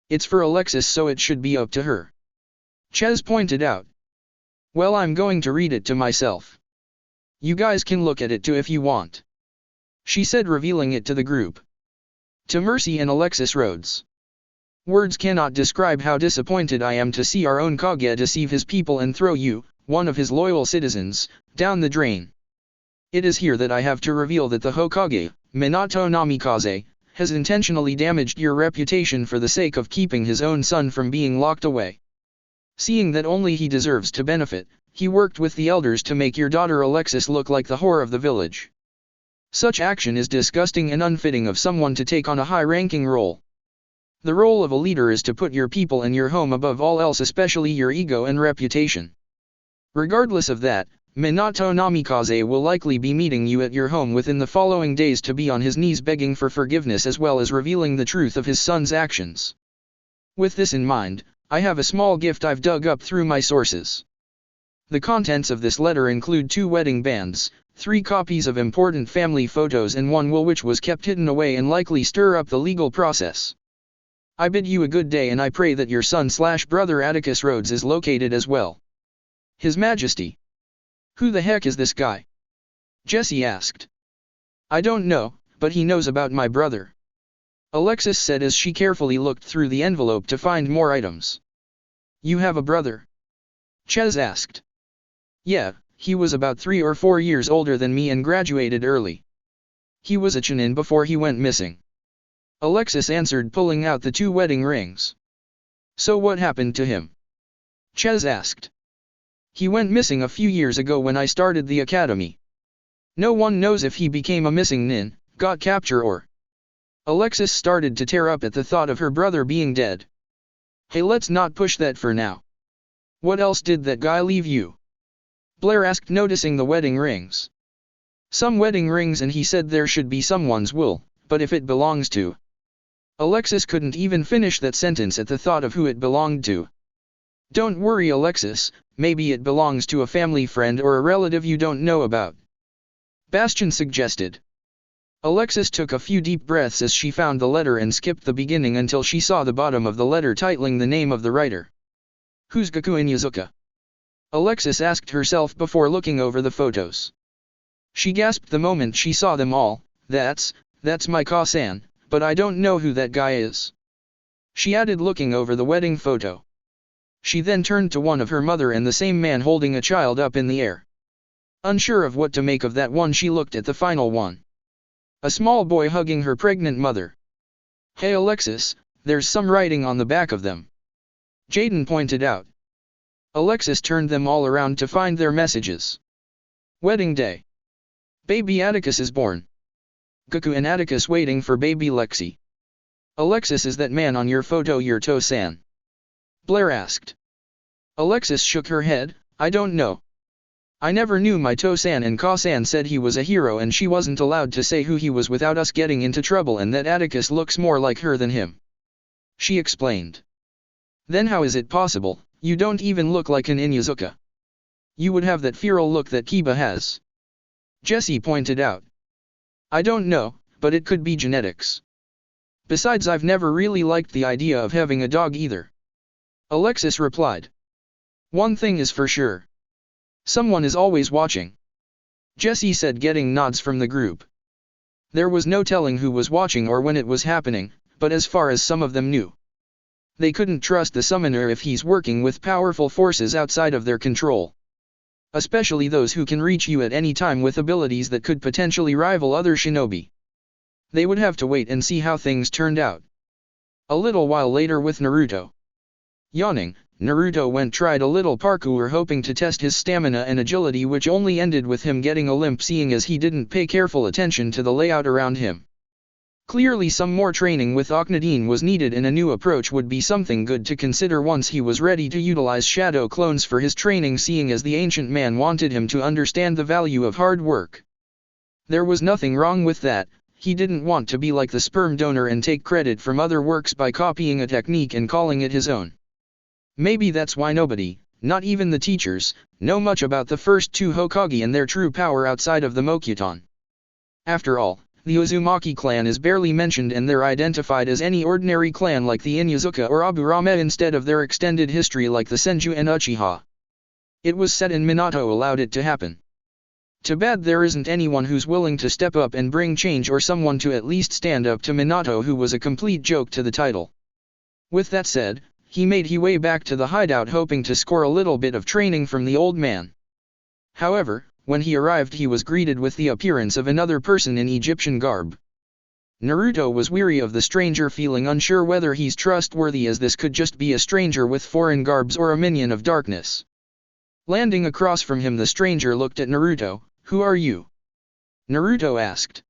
It's for Alexis, so it should be up to her. Ches pointed out. Well, I'm going to read it to myself. You guys can look at it too if you want. She said, revealing it to the group. To Mercy and Alexis Rhodes. Words cannot describe how disappointed I am to see our own Kage deceive his people and throw you, one of his loyal citizens, down the drain. It is here that I have to reveal that the Hokage, Minato Namikaze, has intentionally damaged your reputation for the sake of keeping his own son from being locked away. Seeing that only he deserves to benefit, he worked with the elders to make your daughter Alexis look like the whore of the village. Such action is disgusting and unfitting of someone to take on a high-ranking role. The role of a leader is to put your people and your home above all else, especially your ego and reputation. Regardless of that, Minato Namikaze will likely be meeting you at your home within the following days to be on his knees begging for forgiveness as well as revealing the truth of his son's actions. With this in mind, I have a small gift I've dug up through my sources. The contents of this letter include 2 wedding bands, 3 copies of important family photos and 1 will which was kept hidden away and likely stir up the legal process. I bid you a good day and I pray that your son/brother Atticus Rhodes is located as well. His Majesty. Who the heck is this guy? Jesse asked. I don't know, but he knows about my brother. Alexis said as she carefully looked through the envelope to find more items. You have a brother? Ches asked. Yeah, he was about 3 or 4 years older than me and graduated early. He was a Chunin before he went missing. Alexis answered, pulling out the 2 wedding rings. So what happened to him? Ches asked. He went missing a few years ago when I started the academy. No one knows if he became a missing nin, got captured or... Alexis started to tear up at the thought of her brother being dead. Hey, let's not push that for now. What else did that guy leave you? Blair asked, noticing the wedding rings. Some wedding rings, and he said there should be someone's will, but if it belongs to... Alexis couldn't even finish that sentence at the thought of who it belonged to. Don't worry, Alexis, maybe it belongs to a family friend or a relative you don't know about. Bastion suggested. Alexis took a few deep breaths as she found the letter and skipped the beginning until she saw the bottom of the letter titling the name of the writer. Who's Gaku Inyazuka? Alexis asked herself before looking over the photos. She gasped the moment she saw them all. That's my Ka-san, but I don't know who that guy is. She added, looking over the wedding photo. She then turned to one of her mother and the same man holding a child up in the air. Unsure of what to make of that one, she looked at the final one. A small boy hugging her pregnant mother. Hey Alexis, there's some writing on the back of them. Jaden pointed out. Alexis turned them all around to find their messages. Wedding day. Baby Atticus is born. Gaku and Atticus waiting for baby Lexi. Alexis, is that man on your photo your To-san? Blair asked. Alexis shook her head. I don't know. I never knew my To-san, and Ka-san said he was a hero and she wasn't allowed to say who he was without us getting into trouble, and that Atticus looks more like her than him. She explained. Then how is it possible? You don't even look like an Inyazuka. You would have that feral look that Kiba has. Jessie pointed out. I don't know, but it could be genetics. Besides, I've never really liked the idea of having a dog either. Alexis replied. One thing is for sure. Someone is always watching. Jessie said, getting nods from the group. There was no telling who was watching or when it was happening, but as far as some of them knew, they couldn't trust the summoner if he's working with powerful forces outside of their control. Especially those who can reach you at any time with abilities that could potentially rival other shinobi. They would have to wait and see how things turned out. A little while later with Naruto. Yawning, Naruto tried a little parkour, hoping to test his stamina and agility, which only ended with him getting a limp, seeing as he didn't pay careful attention to the layout around him. Clearly some more training with Akhenaten was needed, and a new approach would be something good to consider once he was ready to utilize shadow clones for his training, seeing as the ancient man wanted him to understand the value of hard work. There was nothing wrong with that. He didn't want to be like the sperm donor and take credit from other works by copying a technique and calling it his own. Maybe that's why nobody, not even the teachers, know much about the first two Hokage and their true power outside of the Mokuton. After all, the Uzumaki clan is barely mentioned, and they're identified as any ordinary clan like the Inyazuka or Aburame instead of their extended history like the Senju and Uchiha. It was said, and Minato allowed it to happen. Too bad there isn't anyone who's willing to step up and bring change, or someone to at least stand up to Minato, who was a complete joke to the title. With that said, he made his way back to the hideout, hoping to score a little bit of training from the old man. However, when he arrived, he was greeted with the appearance of another person in Egyptian garb. Naruto was weary of the stranger, feeling unsure whether he's trustworthy, as this could just be a stranger with foreign garbs or a minion of darkness. Landing across from him, the stranger looked at Naruto. Who are you? Naruto asked.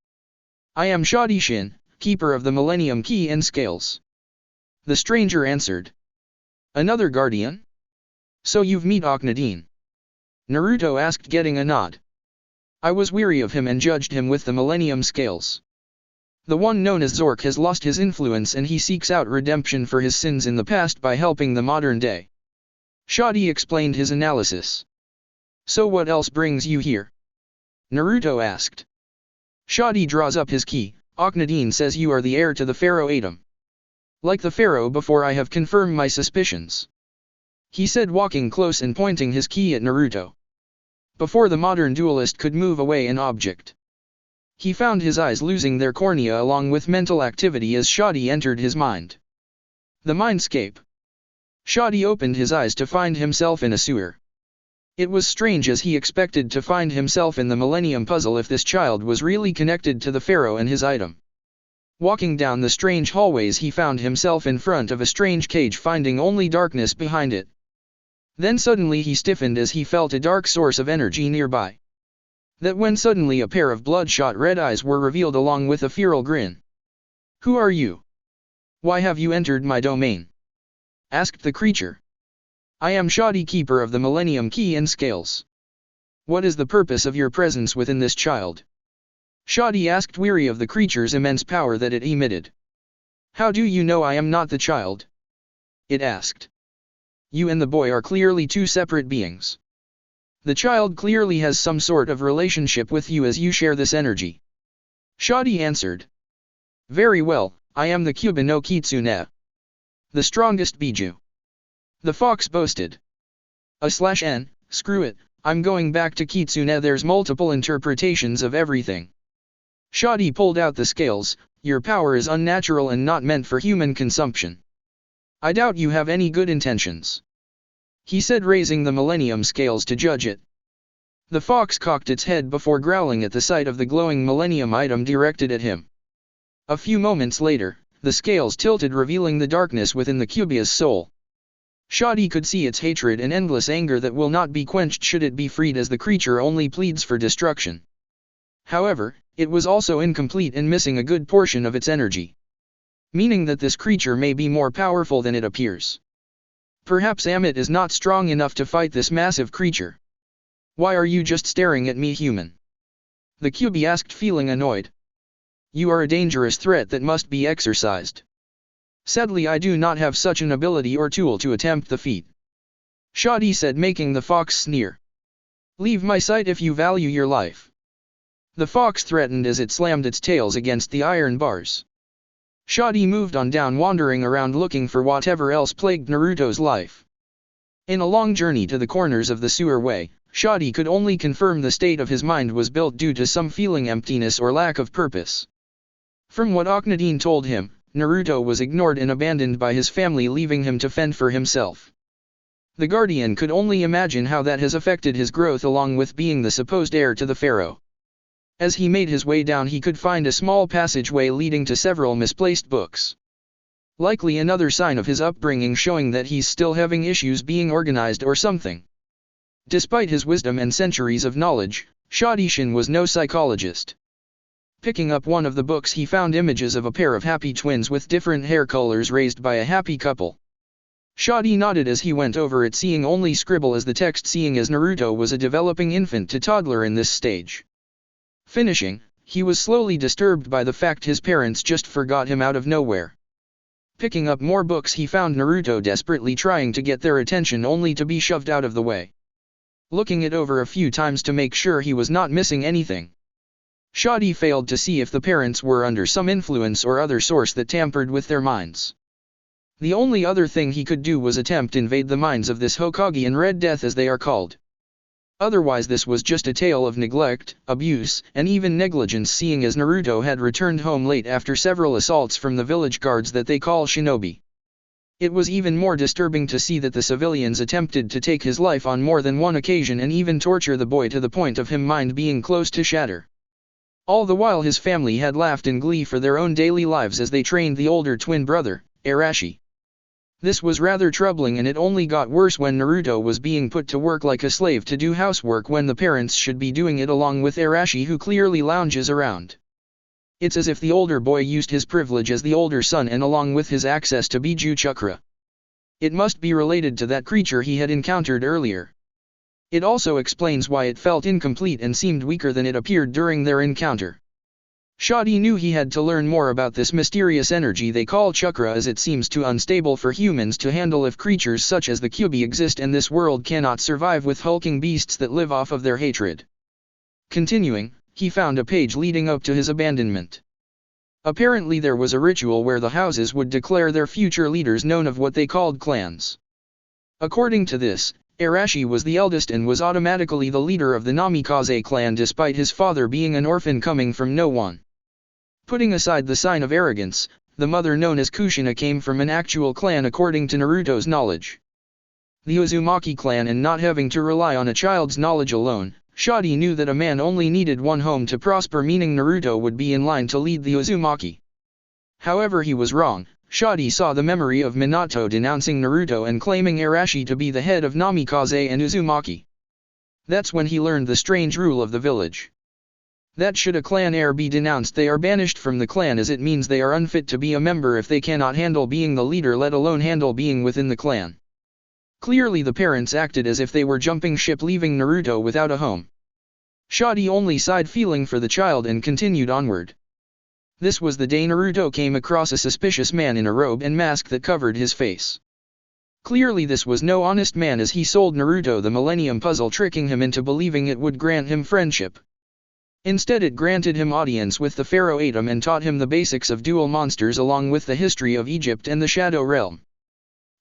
I am Shin, keeper of the Millennium Key and Scales. The stranger answered. Another guardian? So you've met Akhenaten? Naruto asked, getting a nod. I was weary of him and judged him with the Millennium Scales. The one known as Zork has lost his influence, and he seeks out redemption for his sins in the past by helping the modern day. Shadi explained his analysis. So what else brings you here? Naruto asked. Shadi draws up his key. Akhenaten says you are the heir to the Pharaoh Adam. Like the Pharaoh before, I have confirmed my suspicions. He said, walking close and pointing his key at Naruto. Before the modern duelist could move away an object, he found his eyes losing their cornea along with mental activity as Shadi entered his mind. The mindscape. Shadi opened his eyes to find himself in a sewer. It was strange, as he expected to find himself in the Millennium Puzzle if this child was really connected to the Pharaoh and his item. Walking down the strange hallways, he found himself in front of a strange cage, finding only darkness behind it. Then suddenly he stiffened as he felt a dark source of energy nearby. That when suddenly a pair of bloodshot red eyes were revealed along with a feral grin. Who are you? Why have you entered my domain? Asked the creature. I am Shadi, keeper of the Millennium Key and Scales. What is the purpose of your presence within this child? Shadi asked, weary of the creature's immense power that it emitted. How do you know I am not the child? It asked. You and the boy are clearly two separate beings. The child clearly has some sort of relationship with you as you share this energy. Shadi answered. Very well, I am the Kyubi no Kitsune. The strongest Biju. The fox boasted. /n, screw it, I'm going back to Kitsune. There's multiple interpretations of everything. Shadi pulled out the scales. Your power is unnatural and not meant for human consumption. I doubt you have any good intentions. He said, raising the Millennium scales to judge it. The fox cocked its head before growling at the sight of the glowing Millennium item directed at him. A few moments later, the scales tilted, revealing the darkness within the Kyubi's soul. Shadi could see its hatred and endless anger that will not be quenched should it be freed, as the creature only pleads for destruction. However, it was also incomplete and missing a good portion of its energy. Meaning that this creature may be more powerful than it appears. Perhaps Amit is not strong enough to fight this massive creature. Why are you just staring at me, human? The Kyubi asked, feeling annoyed. You are a dangerous threat that must be exorcised. Sadly, I do not have such an ability or tool to attempt the feat. Shadi said, making the fox sneer. Leave my sight if you value your life. The fox threatened as it slammed its tails against the iron bars. Shadi moved on down, wandering around looking for whatever else plagued Naruto's life. In a long journey to the corners of the sewer way, Shadi could only confirm the state of his mind was built due to some feeling emptiness or lack of purpose. From what Akhenaten told him, Naruto was ignored and abandoned by his family, leaving him to fend for himself. The Guardian could only imagine how that has affected his growth, along with being the supposed heir to the pharaoh. As he made his way down, he could find a small passageway leading to several misplaced books. Likely another sign of his upbringing, showing that he's still having issues being organized or something. Despite his wisdom and centuries of knowledge, Shadi-shin was no psychologist. Picking up one of the books, he found images of a pair of happy twins with different hair colors raised by a happy couple. Shadi nodded as he went over it, seeing only scribble as the text, seeing as Naruto was a developing infant to toddler in this stage. Finishing, he was slowly disturbed by the fact his parents just forgot him out of nowhere. Picking up more books, he found Naruto desperately trying to get their attention, only to be shoved out of the way. Looking it over a few times to make sure he was not missing anything, Shadi failed to see if the parents were under some influence or other source that tampered with their minds. The only other thing he could do was attempt invade the minds of this Hokage and Red Death, as they are called. Otherwise this was just a tale of neglect, abuse, and even negligence, seeing as Naruto had returned home late after several assaults from the village guards that they call shinobi. It was even more disturbing to see that the civilians attempted to take his life on more than one occasion and even torture the boy to the point of him mind being close to shatter. All the while his family had laughed in glee for their own daily lives as they trained the older twin brother, Arashi. This was rather troubling, and it only got worse when Naruto was being put to work like a slave to do housework when the parents should be doing it along with Arashi, who clearly lounges around. It's as if the older boy used his privilege as the older son and along with his access to Biju Chakra. It must be related to that creature he had encountered earlier. It also explains why it felt incomplete and seemed weaker than it appeared during their encounter. Shadi knew he had to learn more about this mysterious energy they call chakra, as it seems too unstable for humans to handle if creatures such as the Kyubi exist, and this world cannot survive with hulking beasts that live off of their hatred. Continuing, he found a page leading up to his abandonment. Apparently there was a ritual where the houses would declare their future leaders, known of what they called clans. According to this, Arashi was the eldest and was automatically the leader of the Namikaze clan, despite his father being an orphan coming from no one. Putting aside the sign of arrogance, the mother, known as Kushina, came from an actual clan according to Naruto's knowledge. The Uzumaki clan, and not having to rely on a child's knowledge alone, Shadi knew that a man only needed one home to prosper, meaning Naruto would be in line to lead the Uzumaki. However, he was wrong. Shadi saw the memory of Minato denouncing Naruto and claiming Arashi to be the head of Namikaze and Uzumaki. That's when he learned the strange rule of the village. That should a clan heir be denounced, they are banished from the clan, as it means they are unfit to be a member if they cannot handle being the leader, let alone handle being within the clan. Clearly the parents acted as if they were jumping ship, leaving Naruto without a home. Shadi only sighed, feeling for the child, and continued onward. This was the day Naruto came across a suspicious man in a robe and mask that covered his face. Clearly this was no honest man, as he sold Naruto the Millennium puzzle, tricking him into believing it would grant him friendship. Instead it granted him audience with the Pharaoh Atom and taught him the basics of dual monsters along with the history of Egypt and the Shadow Realm.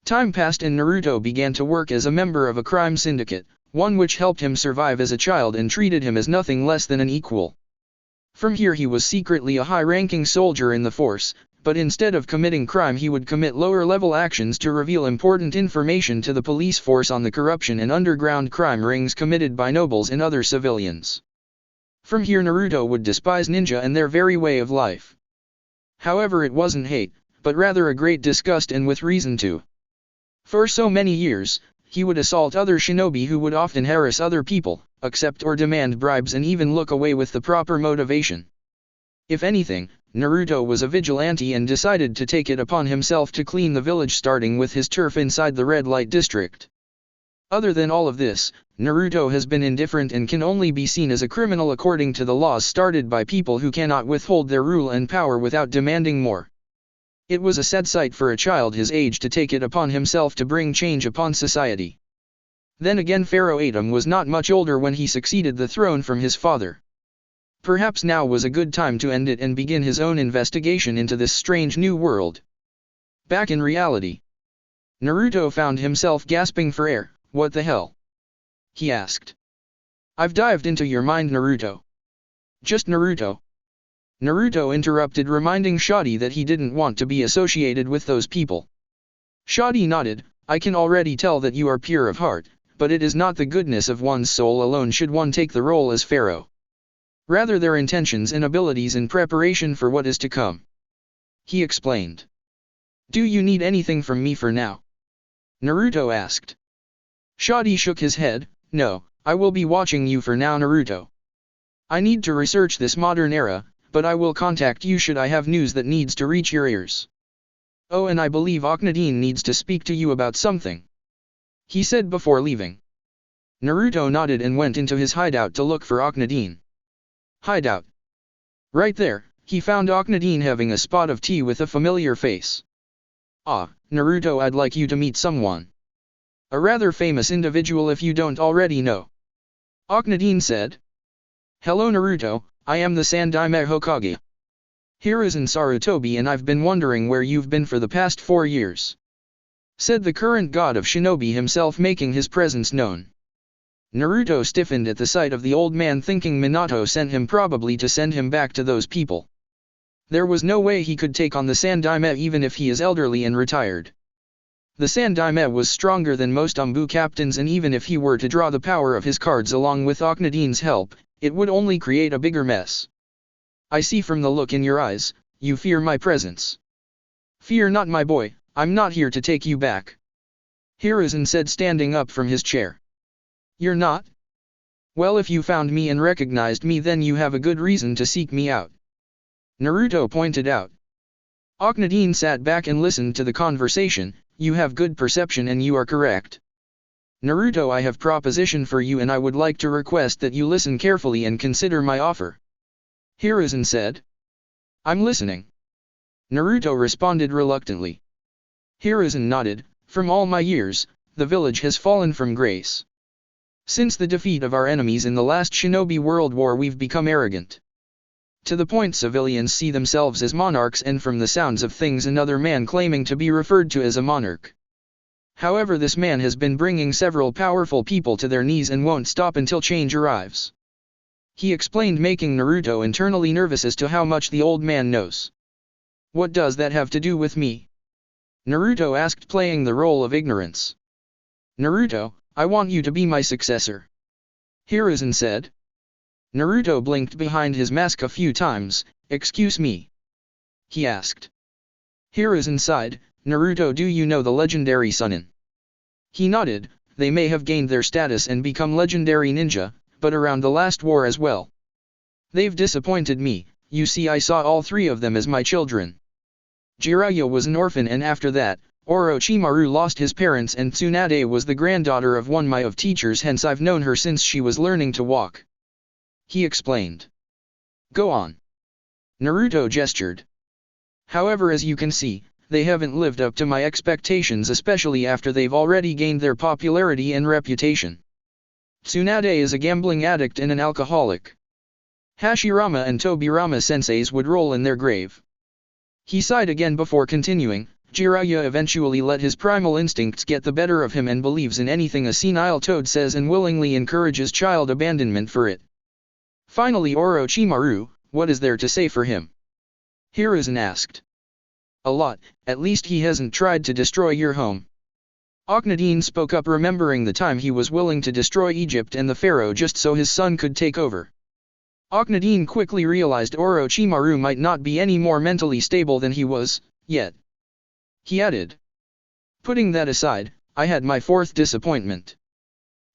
Time passed and Naruto began to work as a member of a crime syndicate, one which helped him survive as a child and treated him as nothing less than an equal. From here he was secretly a high-ranking soldier in the force, but instead of committing crime he would commit lower-level actions to reveal important information to the police force on the corruption and underground crime rings committed by nobles and other civilians. From here Naruto would despise ninja and their very way of life. However, it wasn't hate, but rather a great disgust, and with reason too. For so many years, he would assault other shinobi who would often harass other people, accept or demand bribes, and even look away with the proper motivation. If anything, Naruto was a vigilante and decided to take it upon himself to clean the village, starting with his turf inside the red light district. Other than all of this, Naruto has been indifferent and can only be seen as a criminal according to the laws started by people who cannot withhold their rule and power without demanding more. It was a sad sight for a child his age to take it upon himself to bring change upon society. Then again, Pharaoh Atom was not much older when he succeeded the throne from his father. Perhaps now was a good time to end it and begin his own investigation into this strange new world. Back in reality, Naruto found himself gasping for air. What the hell? He asked. I've dived into your mind, Naruto. Just Naruto. Naruto interrupted, reminding Shadi that he didn't want to be associated with those people. Shadi nodded. I can already tell that you are pure of heart, but it is not the goodness of one's soul alone should one take the role as pharaoh. Rather their intentions and abilities in preparation for what is to come. He explained. Do you need anything from me for now? Naruto asked. Shadi shook his head. No, I will be watching you for now, Naruto. I need to research this modern era, but I will contact you should I have news that needs to reach your ears. Oh, and I believe Akhenaten needs to speak to you about something, he said before leaving. Naruto nodded and went into his hideout to look for Akhenaten. Hideout. Right there, he found Akhenaten having a spot of tea with a familiar face. Ah, Naruto, I'd like you to meet someone. A rather famous individual if you don't already know. Akhenaten said. Hello Naruto, I am the Sandaime Hokage. Hiruzen Sarutobi, and I've been wondering where you've been for the past 4 years, said the current god of shinobi himself, making his presence known. Naruto stiffened at the sight of the old man, thinking Minato sent him, probably to send him back to those people. There was no way he could take on the Sandaime even if he is elderly and retired. The Sandaime was stronger than most Umbu captains, and even if he were to draw the power of his cards along with Akhenaten's help, it would only create a bigger mess. I see from the look in your eyes, you fear my presence. Fear not, my boy, I'm not here to take you back, Hiruzen said, standing up from his chair. You're not? Well, if you found me and recognized me, then you have a good reason to seek me out, Naruto pointed out. Akhenaten sat back and listened to the conversation. You have good perception and you are correct. Naruto, I have proposition for you and I would like to request that you listen carefully and consider my offer, Hiruzen said. I'm listening, Naruto responded reluctantly. Hiruzen nodded. From all my years, the village has fallen from grace. Since the defeat of our enemies in the last Shinobi World War, we've become arrogant. To the point civilians see themselves as monarchs, and from the sounds of things another man claiming to be referred to as a monarch. However, this man has been bringing several powerful people to their knees and won't stop until change arrives, he explained, making Naruto internally nervous as to how much the old man knows. What does that have to do with me? Naruto asked, playing the role of ignorance. Naruto, I want you to be my successor, Hiruzen said. Naruto blinked behind his mask a few times. Excuse me? He asked. Hiruzen sighed. Naruto, do you know the legendary Sunin? He nodded. They may have gained their status and become legendary ninja, but around the last war as well. They've disappointed me. You see, I saw all 3 of them as my children. Jiraiya was an orphan, and after that, Orochimaru lost his parents, and Tsunade was the granddaughter of one of teachers, hence I've known her since she was learning to walk, he explained. Go on. Naruto gestured. However, as you can see, they haven't lived up to my expectations, especially after they've already gained their popularity and reputation. Tsunade is a gambling addict and an alcoholic. Hashirama and Tobirama senseis would roll in their grave. He sighed again before continuing. Jiraiya eventually let his primal instincts get the better of him and believes in anything a senile toad says and willingly encourages child abandonment for it. Finally, Orochimaru, what is there to say for him? Hiruzen asked. A lot, at least he hasn't tried to destroy your home. Akhenaten spoke up, remembering the time he was willing to destroy Egypt and the pharaoh just so his son could take over. Akhenaten quickly realized Orochimaru might not be any more mentally stable than he was, yet. He added. Putting that aside, I had my fourth disappointment.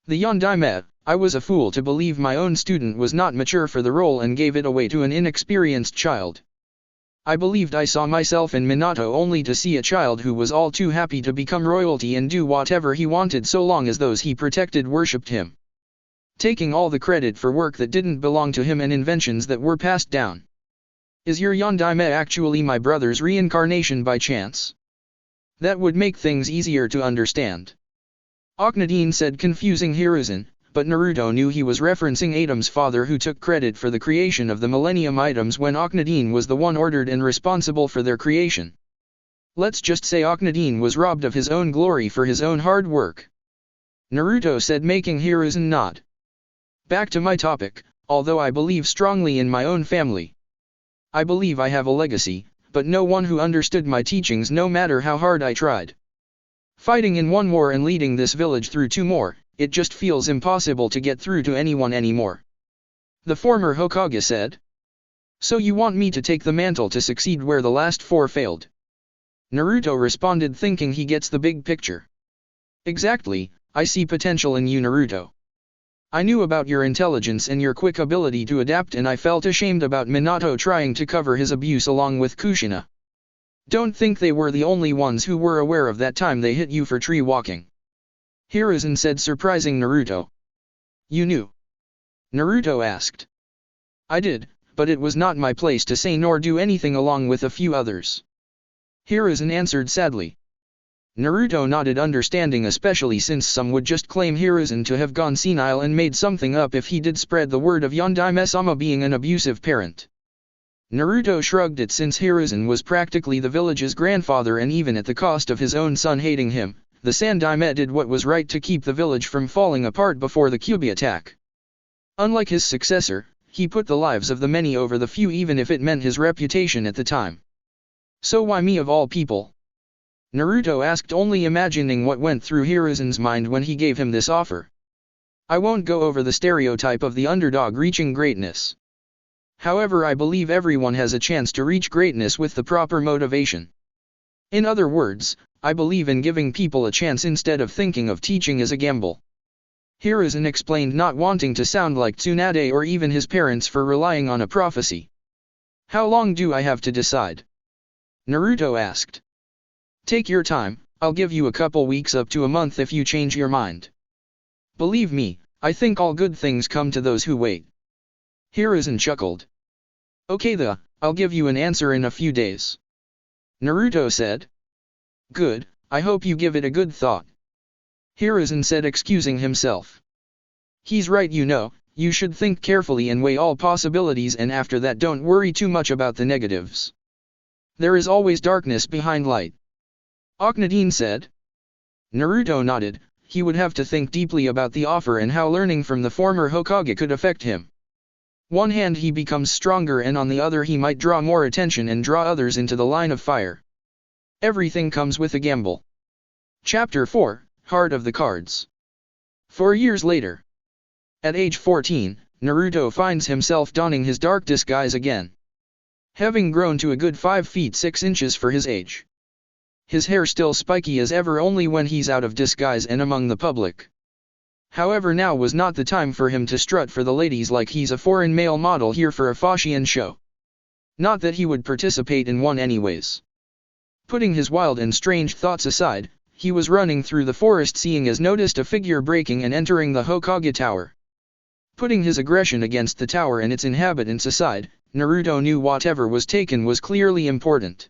The Yondaime, I was a fool to believe my own student was not mature for the role and gave it away to an inexperienced child. I believed I saw myself in Minato only to see a child who was all too happy to become royalty and do whatever he wanted so long as those he protected worshipped him. Taking all the credit for work that didn't belong to him and inventions that were passed down. Is your Yondaime actually my brother's reincarnation by chance? That would make things easier to understand. Akhenaten said, confusing Hiruzen, but Naruto knew he was referencing Adam's father, who took credit for the creation of the Millennium items when Akhenaten was the one ordered and responsible for their creation. Let's just say Akhenaten was robbed of his own glory for his own hard work. Naruto said, making Hiruzen nod. Back to my topic, although I believe strongly in my own family. I believe I have a legacy, but no one who understood my teachings no matter how hard I tried. Fighting in one war and leading this village through two more, it just feels impossible to get through to anyone anymore. The former Hokage said. So you want me to take the mantle to succeed where the last four failed? Naruto responded, thinking he gets the big picture. Exactly, I see potential in you, Naruto. I knew about your intelligence and your quick ability to adapt, and I felt ashamed about Minato trying to cover his abuse along with Kushina. Don't think they were the only ones who were aware of that time they hit you for tree walking. Hiruzen said, surprising Naruto. You knew? Naruto asked. I did, but it was not my place to say nor do anything along with a few others. Hiruzen answered sadly. Naruto nodded, understanding, especially since some would just claim Hiruzen to have gone senile and made something up if he did spread the word of Yondaime-sama being an abusive parent. Naruto shrugged it, since Hiruzen was practically the village's grandfather, and even at the cost of his own son hating him, the Sandaime did what was right to keep the village from falling apart before the Kyuubi attack. Unlike his successor, he put the lives of the many over the few, even if it meant his reputation at the time. So why me of all people? Naruto asked, only imagining what went through Hiruzen's mind when he gave him this offer. I won't go over the stereotype of the underdog reaching greatness. However, I believe everyone has a chance to reach greatness with the proper motivation. In other words, I believe in giving people a chance instead of thinking of teaching as a gamble. Hiruzen explained, not wanting to sound like Tsunade or even his parents for relying on a prophecy. How long do I have to decide? Naruto asked. Take your time, I'll give you a couple weeks up to a month if you change your mind. Believe me, I think all good things come to those who wait. Hiruzen chuckled. Okay I'll give you an answer in a few days. Naruto said. Good, I hope you give it a good thought. Hiruzen said, excusing himself. He's right, you should think carefully and weigh all possibilities, and after that don't worry too much about the negatives. There is always darkness behind light. Akhenaten said. Naruto nodded. He would have to think deeply about the offer and how learning from the former Hokage could affect him. One hand he becomes stronger, and on the other he might draw more attention and draw others into the line of fire. Everything comes with a gamble. Chapter 4, Heart of the Cards. 4 years later. At age 14, Naruto finds himself donning his dark disguise again. Having grown to a good 5 feet 6 inches for his age. His hair still spiky as ever, only when he's out of disguise and among the public. However, now was not the time for him to strut for the ladies like he's a foreign male model here for a fashion show. Not that he would participate in one anyways. Putting his wild and strange thoughts aside, he was running through the forest, seeing as noticed a figure breaking and entering the Hokage Tower. Putting his aggression against the tower and its inhabitants aside, Naruto knew whatever was taken was clearly important.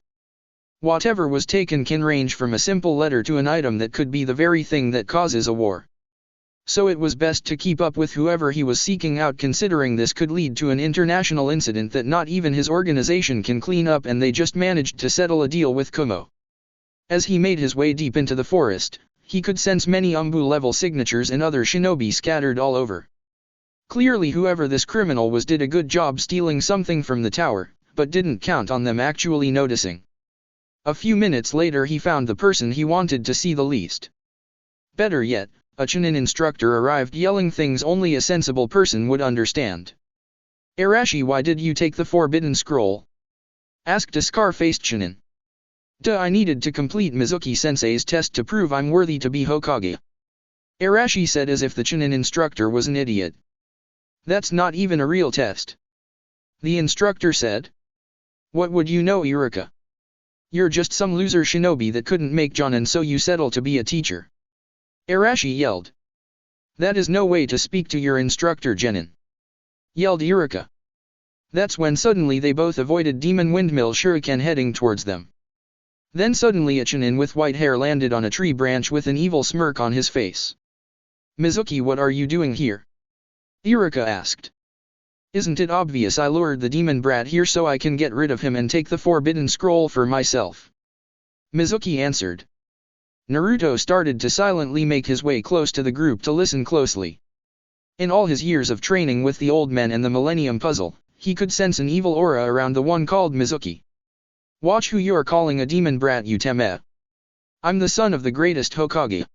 Whatever was taken can range from a simple letter to an item that could be the very thing that causes a war. So it was best to keep up with whoever he was seeking out, considering this could lead to an international incident that not even his organization can clean up, and they just managed to settle a deal with Kumo. As he made his way deep into the forest, he could sense many Umbu-level signatures and other shinobi scattered all over. Clearly whoever this criminal was did a good job stealing something from the tower, but didn't count on them actually noticing. A few minutes later he found the person he wanted to see the least. Better yet, a Chunin instructor arrived yelling things only a sensible person would understand. "Arashi, why did you take the forbidden scroll?" asked a scar-faced Chunin. I needed to complete Mizuki-sensei's test to prove I'm worthy to be Hokage," Arashi said, as if the Chunin instructor was an idiot. "That's not even a real test," the instructor said. "What would you know, Iruka? You're just some loser shinobi that couldn't make Jonin, so you settle to be a teacher," Arashi yelled. "That is no way to speak to your instructor, Genin," yelled Iruka. That's when suddenly they both avoided Demon Windmill Shuriken heading towards them. Then suddenly a Chunin with white hair landed on a tree branch with an evil smirk on his face. "Mizuki, what are you doing here?" Iruka asked. "Isn't it obvious I lured the demon brat here so I can get rid of him and take the forbidden scroll for myself?" Mizuki answered. Naruto started to silently make his way close to the group to listen closely. In all his years of training with the old men and the Millennium puzzle, he could sense an evil aura around the one called Mizuki. "Watch who you're calling a demon brat, you teme. I'm the son of the greatest Hokage,"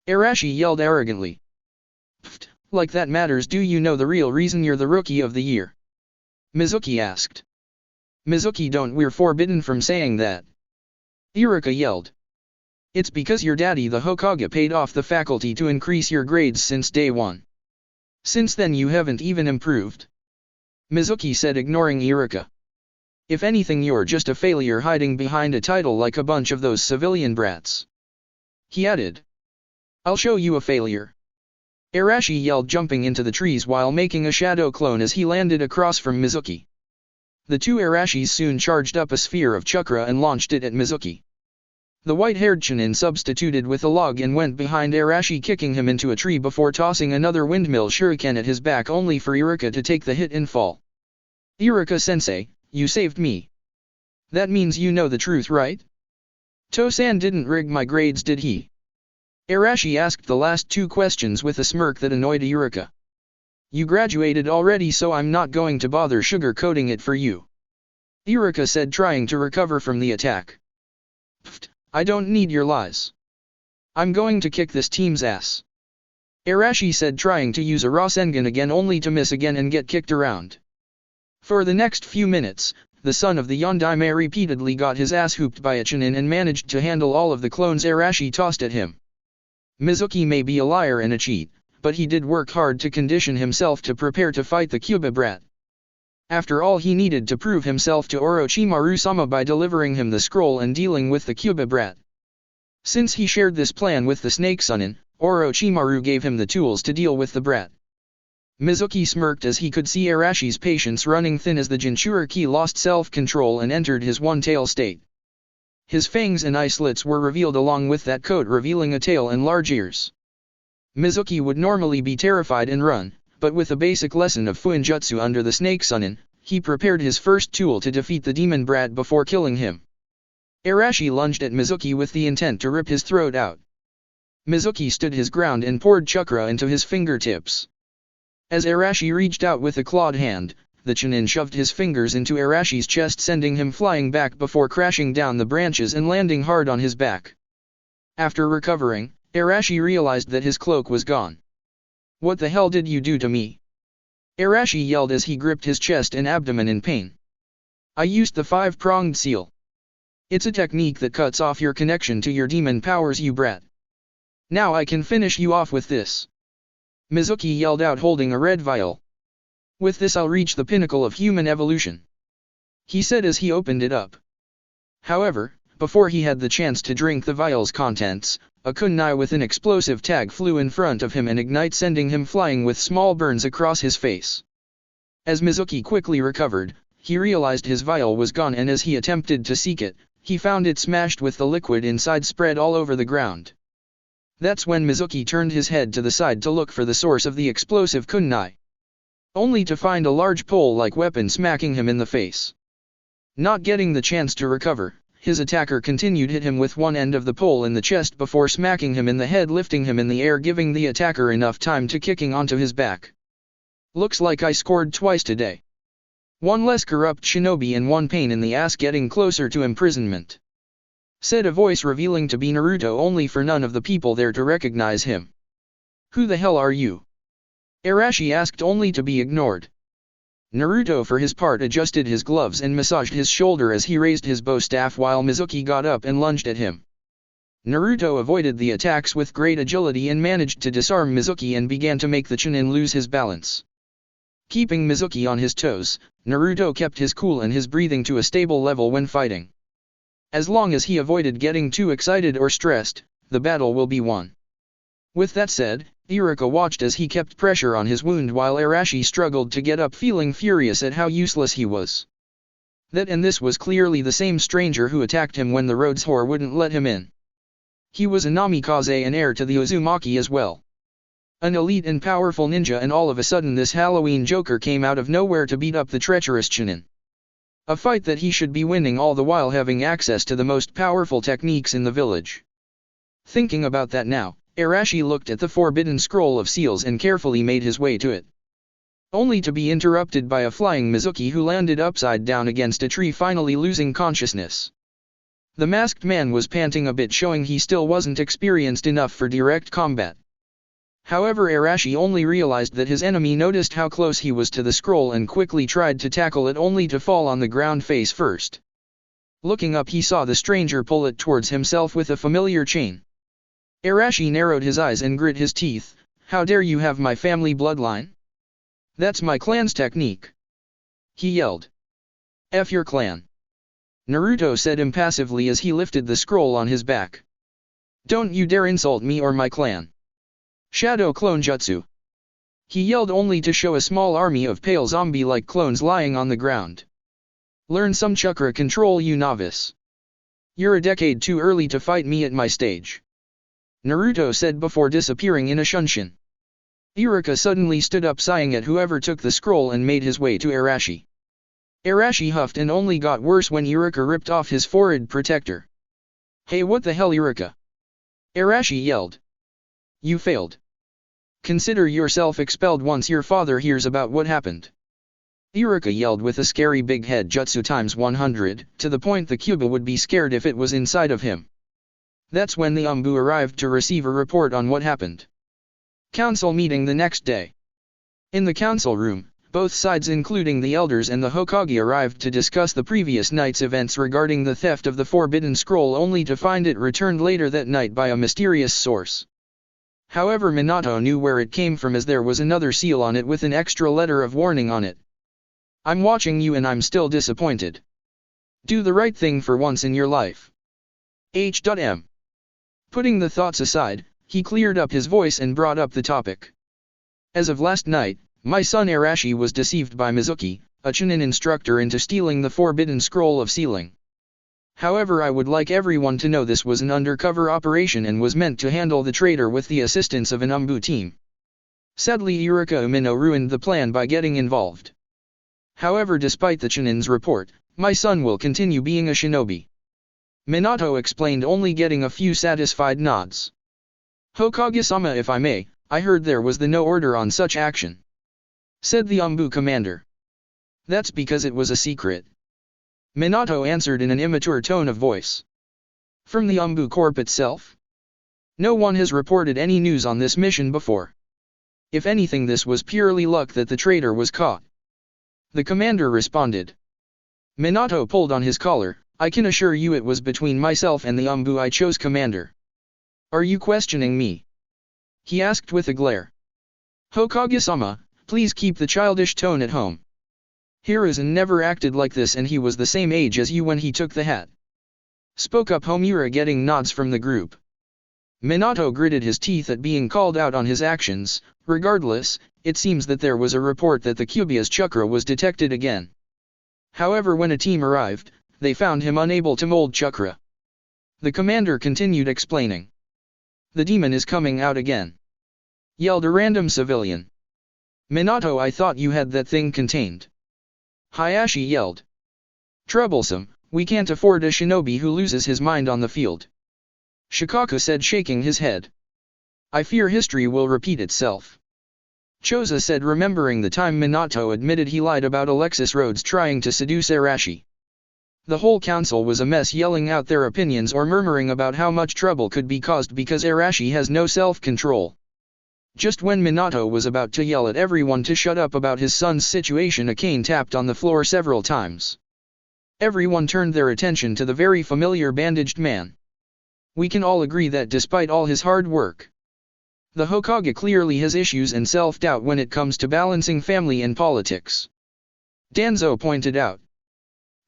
Arashi yelled arrogantly. "Pfft, like that matters. Do you know the real reason you're the rookie of the year?" Mizuki asked. "Mizuki, we're forbidden from saying that," Iruka yelled. "It's because your daddy the Hokage paid off the faculty to increase your grades since day one. Since then you haven't even improved," Mizuki said, ignoring Iruka. "If anything, you're just a failure hiding behind a title like a bunch of those civilian brats," he added. "I'll show you a failure," Arashi yelled, jumping into the trees while making a shadow clone as he landed across from Mizuki. The two Arashis soon charged up a sphere of chakra and launched it at Mizuki. The white-haired Chunin substituted with a log and went behind Arashi, kicking him into a tree before tossing another windmill shuriken at his back, only for Iruka to take the hit and fall. "Iruka-sensei, you saved me. That means you know the truth, right? Tosan didn't rig my grades, did he?" Arashi asked the last two questions with a smirk that annoyed Iruka. "You graduated already, so I'm not going to bother sugar-coating it for you," Iruka said, trying to recover from the attack. "Pfft, I don't need your lies. I'm going to kick this team's ass," Arashi said, trying to use a Rasengan again, only to miss again and get kicked around. For the next few minutes, the son of the Yondaime repeatedly got his ass hooped by a Chunin and managed to handle all of the clones Arashi tossed at him. Mizuki may be a liar and a cheat, but he did work hard to condition himself to prepare to fight the Cuba brat. After all, he needed to prove himself to Orochimaru-sama by delivering him the scroll and dealing with the Cuba brat. Since he shared this plan with the Snake Sunin, Orochimaru gave him the tools to deal with the brat. Mizuki smirked as he could see Arashi's patience running thin as the Jinchuriki lost self-control and entered his one-tail state. His fangs and eye slits were revealed, along with that coat revealing a tail and large ears. Mizuki would normally be terrified and run, but with a basic lesson of Fuinjutsu under the Snake Sunin, he prepared his first tool to defeat the demon brat before killing him. Arashi lunged at Mizuki with the intent to rip his throat out. Mizuki stood his ground and poured chakra into his fingertips. As Arashi reached out with a clawed hand, the Chunin shoved his fingers into Arashi's chest, sending him flying back before crashing down the branches and landing hard on his back. After recovering, Arashi realized that his cloak was gone. "What the hell did you do to me?" Arashi yelled as he gripped his chest and abdomen in pain. "I used the five-pronged seal. It's a technique that cuts off your connection to your demon powers, you brat. Now I can finish you off with this," Mizuki yelled out, holding a red vial. "With this I'll reach the pinnacle of human evolution," he said as he opened it up. However, before he had the chance to drink the vial's contents, a kunai with an explosive tag flew in front of him and ignited, sending him flying with small burns across his face. As Mizuki quickly recovered, he realized his vial was gone, and as he attempted to seek it, he found it smashed with the liquid inside spread all over the ground. That's when Mizuki turned his head to the side to look for the source of the explosive kunai. Only to find a large pole-like weapon smacking him in the face. Not getting the chance to recover, his attacker continued hit him with one end of the pole in the chest before smacking him in the head, lifting him in the air, giving the attacker enough time to kicking onto his back. Looks like I scored twice today. One less corrupt shinobi and one pain in the ass getting closer to imprisonment. Said a voice revealing to be Naruto, only for none of the people there to recognize him. Who the hell are you? Arashi asked, only to be ignored. Naruto for his part adjusted his gloves and massaged his shoulder as he raised his bow staff while Mizuki got up and lunged at him. Naruto avoided the attacks with great agility and managed to disarm Mizuki and began to make the Chunin lose his balance. Keeping Mizuki on his toes, Naruto kept his cool and his breathing to a stable level when fighting. As long as he avoided getting too excited or stressed, the battle will be won. With that said, Iruka watched as he kept pressure on his wound while Arashi struggled to get up, feeling furious at how useless he was. That and this was clearly the same stranger who attacked him when the Rhodes whore wouldn't let him in. He was a namikaze and heir to the Uzumaki as well. An elite and powerful ninja, and all of a sudden this Halloween Joker came out of nowhere to beat up the treacherous Chunin. A fight that he should be winning, all the while having access to the most powerful techniques in the village. Thinking about that now, Arashi looked at the forbidden scroll of seals and carefully made his way to it. Only to be interrupted by a flying Mizuki who landed upside down against a tree, finally losing consciousness. The masked man was panting a bit, showing he still wasn't experienced enough for direct combat. However, Arashi only realized that his enemy noticed how close he was to the scroll and quickly tried to tackle it, only to fall on the ground face first. Looking up, he saw the stranger pull it towards himself with a familiar chain. Arashi narrowed his eyes and grit his teeth. How dare you have my family bloodline? That's my clan's technique. He yelled. F your clan. Naruto said impassively as he lifted the scroll on his back. Don't you dare insult me or my clan. Shadow clone jutsu. He yelled, only to show a small army of pale zombie-like clones lying on the ground. Learn some chakra control, you novice. You're a decade too early to fight me at my stage. Naruto said before disappearing in a shunshin. Iruka suddenly stood up, sighing at whoever took the scroll, and made his way to Arashi. Arashi huffed and only got worse when Iruka ripped off his forehead protector. Hey, what the hell, Iruka? Arashi yelled. You failed. Consider yourself expelled once your father hears about what happened. Iruka yelled with a scary big head jutsu times 100, to the point the Cuba would be scared if it was inside of him. That's when the Umbu arrived to receive a report on what happened. Council meeting the next day. In the council room, both sides including the elders and the Hokage arrived to discuss the previous night's events regarding the theft of the Forbidden Scroll, only to find it returned later that night by a mysterious source. However, Minato knew where it came from, as there was another seal on it with an extra letter of warning on it. I'm watching you and I'm still disappointed. Do the right thing for once in your life. H.M. Putting the thoughts aside, he cleared up his voice and brought up the topic. As of last night, my son Arashi was deceived by Mizuki, a Chunin instructor, into stealing the Forbidden Scroll of Sealing. However, I would like everyone to know this was an undercover operation and was meant to handle the traitor with the assistance of an Umbu team. Sadly, Iruka Umino ruined the plan by getting involved. However, despite the Chunin's report, my son will continue being a shinobi. Minato explained, only getting a few satisfied nods. Hokage-sama, if I may, I heard there was no order on such action. Said the Umbu commander. That's because it was a secret. Minato answered in an immature tone of voice. From the Umbu Corp itself? No one has reported any news on this mission before. If anything, this was purely luck that the traitor was caught. The commander responded. Minato pulled on his collar. I can assure you it was between myself and the Umbu I chose, commander. Are you questioning me? He asked with a glare. Hokage-sama, please keep the childish tone at home. Hiruzen never acted like this, and he was the same age as you when he took the hat. Spoke up Homura, getting nods from the group. Minato gritted his teeth at being called out on his actions. Regardless, it seems that there was a report that the Kyuubi's chakra was detected again. However, when a team arrived, they found him unable to mold chakra. The commander continued explaining. The demon is coming out again, yelled a random civilian. Minato, I thought you had that thing contained. Hayashi yelled. Troublesome, we can't afford a shinobi who loses his mind on the field. Shikaku said, shaking his head. I fear history will repeat itself. Choza said, remembering the time Minato admitted he lied about Alexis Rhodes trying to seduce Arashi. The whole council was a mess, yelling out their opinions or murmuring about how much trouble could be caused because Arashi has no self-control. Just when Minato was about to yell at everyone to shut up about his son's situation, a cane tapped on the floor several times. Everyone turned their attention to the very familiar bandaged man. We can all agree that despite all his hard work, the Hokage clearly has issues and self-doubt when it comes to balancing family and politics. Danzo pointed out.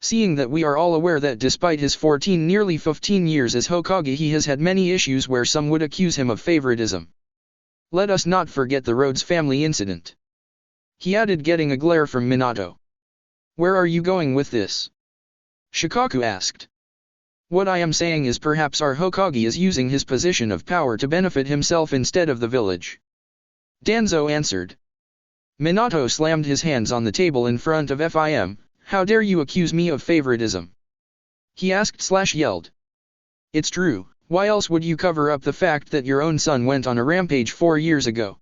Seeing that we are all aware that despite his nearly 15 years as Hokage, he has had many issues where some would accuse him of favoritism. Let us not forget the Rhodes family incident. He added, getting a glare from Minato. Where are you going with this? Shikaku asked. What I am saying is perhaps our Hokage is using his position of power to benefit himself instead of the village. Danzo answered. Minato slammed his hands on the table in front of him. How dare you accuse me of favoritism? He asked/yelled. It's true, why else would you cover up the fact that your own son went on a rampage 4 years ago?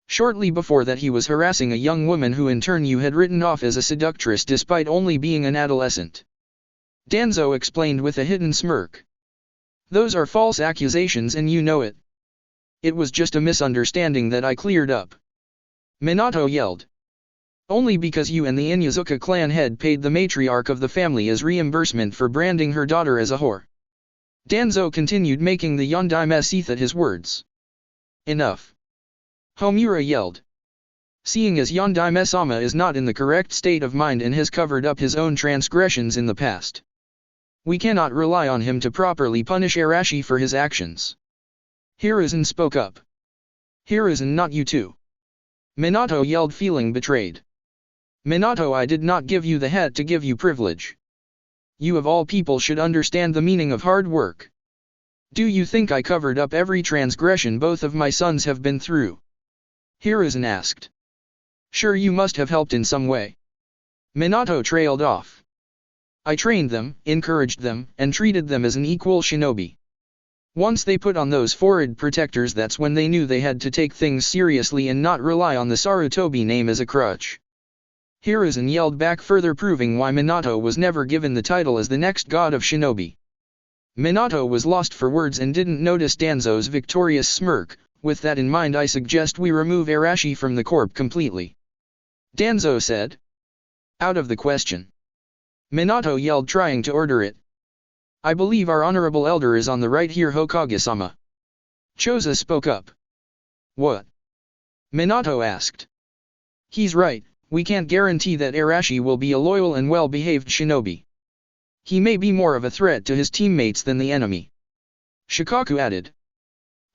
Shortly before that he was harassing a young woman who in turn you had written off as a seductress despite only being an adolescent. Danzo explained with a hidden smirk. Those are false accusations and you know it. It was just a misunderstanding that I cleared up. Minato yelled. Only because you and the Inyazuka clan head paid the matriarch of the family as reimbursement for branding her daughter as a whore. Danzo continued, making the Yondaime seethe at his words. Enough. Homura yelled. Seeing as Yondaime-sama is not in the correct state of mind and has covered up his own transgressions in the past, we cannot rely on him to properly punish Arashi for his actions. Hiruzen spoke up. Hiruzen, not you too. Minato yelled, feeling betrayed. Minato, I did not give you the hat to give you privilege. You of all people should understand the meaning of hard work. Do you think I covered up every transgression both of my sons have been through? Hiruzen asked. Sure, you must have helped in some way. Minato trailed off. I trained them, encouraged them, and treated them as an equal shinobi. Once they put on those forehead protectors, that's when they knew they had to take things seriously and not rely on the Sarutobi name as a crutch. Hiruzen yelled back, further proving why Minato was never given the title as the next god of shinobi. Minato was lost for words and didn't notice Danzo's victorious smirk. With that in mind, I suggest we remove Arashi from the corp completely. Danzo said. Out of the question. Minato yelled, trying to order it. I believe our honorable elder is on the right here, Hokage-sama. Choza spoke up. What? Minato asked. He's right, we can't guarantee that Arashi will be a loyal and well-behaved shinobi. He may be more of a threat to his teammates than the enemy. Shikaku added.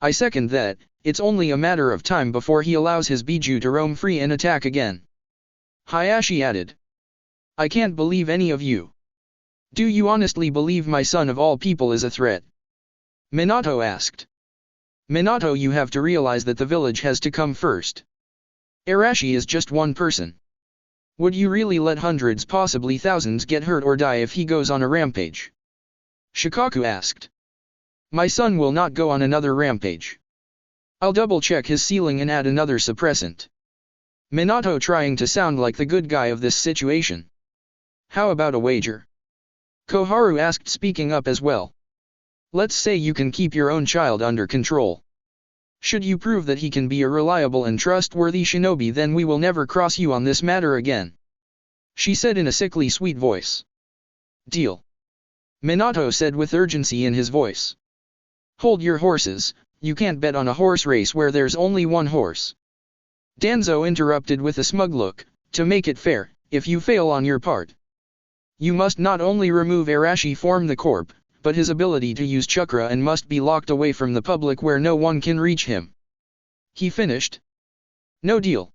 I second that, it's only a matter of time before he allows his Biju to roam free and attack again. Hayashi added. I can't believe any of you. Do you honestly believe my son of all people is a threat? Minato asked. Minato, you have to realize that the village has to come first. Arashi is just one person. Would you really let hundreds, possibly thousands, get hurt or die if he goes on a rampage? Shikaku asked. My son will not go on another rampage. I'll double-check his ceiling and add another suppressant. Minato trying to sound like the good guy of this situation. How about a wager? Koharu asked, speaking up as well. Let's say you can keep your own child under control. Should you prove that he can be a reliable and trustworthy shinobi, then we will never cross you on this matter again. She said in a sickly sweet voice. Deal. Minato said with urgency in his voice. Hold your horses, you can't bet on a horse race where there's only one horse. Danzo interrupted with a smug look, to make it fair, if you fail on your part, you must not only remove Arashi from the corp, but his ability to use chakra, and must be locked away from the public where no one can reach him. He finished. No deal.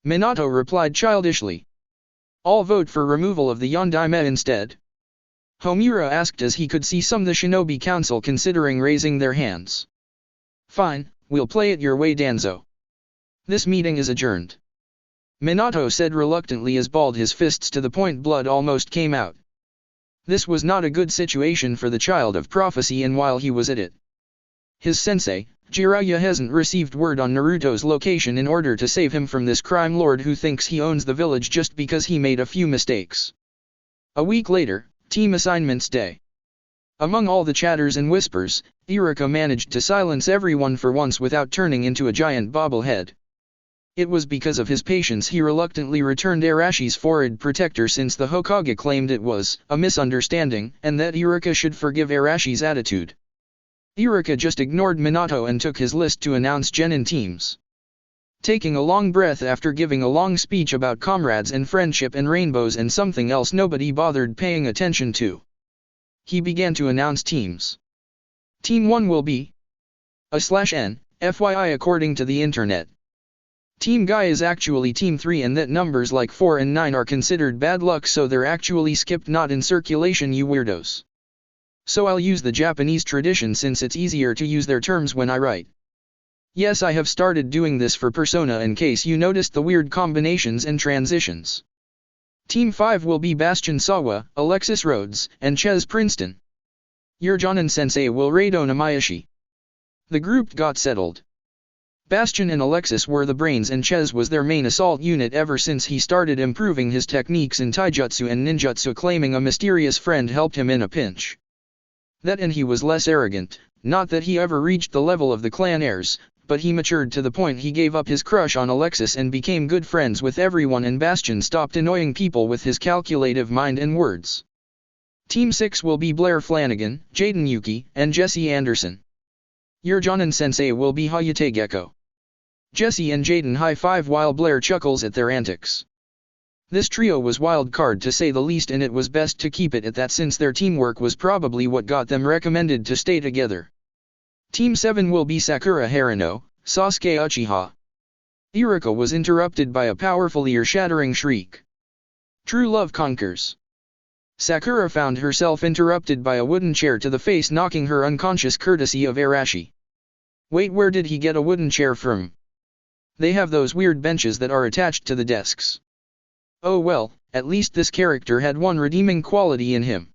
Minato replied childishly. I'll vote for removal of the Yondaime instead. Homura asked as he could see some of the shinobi council considering raising their hands. Fine, we'll play it your way, Danzo. This meeting is adjourned. Minato said reluctantly as balled his fists to the point blood almost came out. This was not a good situation for the child of prophecy, and while he was at it, his sensei, Jiraiya, hasn't received word on Naruto's location in order to save him from this crime lord who thinks he owns the village just because he made a few mistakes. A week later, Team Assignments Day. Among all the chatters and whispers, Iruka managed to silence everyone for once without turning into a giant bobblehead. It was because of his patience he reluctantly returned Arashi's forehead protector, since the Hokage claimed it was a misunderstanding and that Iruka should forgive Arashi's attitude. Iruka just ignored Minato and took his list to announce genin teams. Taking a long breath after giving a long speech about comrades and friendship and rainbows and something else nobody bothered paying attention to, he began to announce teams. Team 1 will be /N, FYI according to the internet. Team Guy is actually Team 3, and that numbers like 4 and 9 are considered bad luck, so they're actually skipped, not in circulation, you weirdos. So I'll use the Japanese tradition since it's easier to use their terms when I write. Yes, I have started doing this for Persona in case you noticed the weird combinations and transitions. Team 5 will be Bastion Sawa, Alexis Rhodes, and Ches Princeton. Your Jonin-sensei will raid Onamayashi. The group got settled. Bastion and Alexis were the brains and Ches was their main assault unit ever since he started improving his techniques in taijutsu and ninjutsu, claiming a mysterious friend helped him in a pinch. That and he was less arrogant, not that he ever reached the level of the clan heirs, but he matured to the point he gave up his crush on Alexis and became good friends with everyone, and Bastion stopped annoying people with his calculative mind and words. Team 6 will be Blair Flanagan, Jaden Yuki, and Jesse Anderson. Your Jonin-sensei will be Hayate Gecko. Jesse and Jaden high-five while Blair chuckles at their antics. This trio was wild card to say the least, and it was best to keep it at that since their teamwork was probably what got them recommended to stay together. Team 7 will be Sakura Harano, Sasuke Uchiha. Iruka was interrupted by a powerful ear-shattering shriek. True love conquers. Sakura found herself interrupted by a wooden chair to the face, knocking her unconscious courtesy of Arashi. Wait, where did he get a wooden chair from? They have those weird benches that are attached to the desks. Oh well, at least this character had one redeeming quality in him.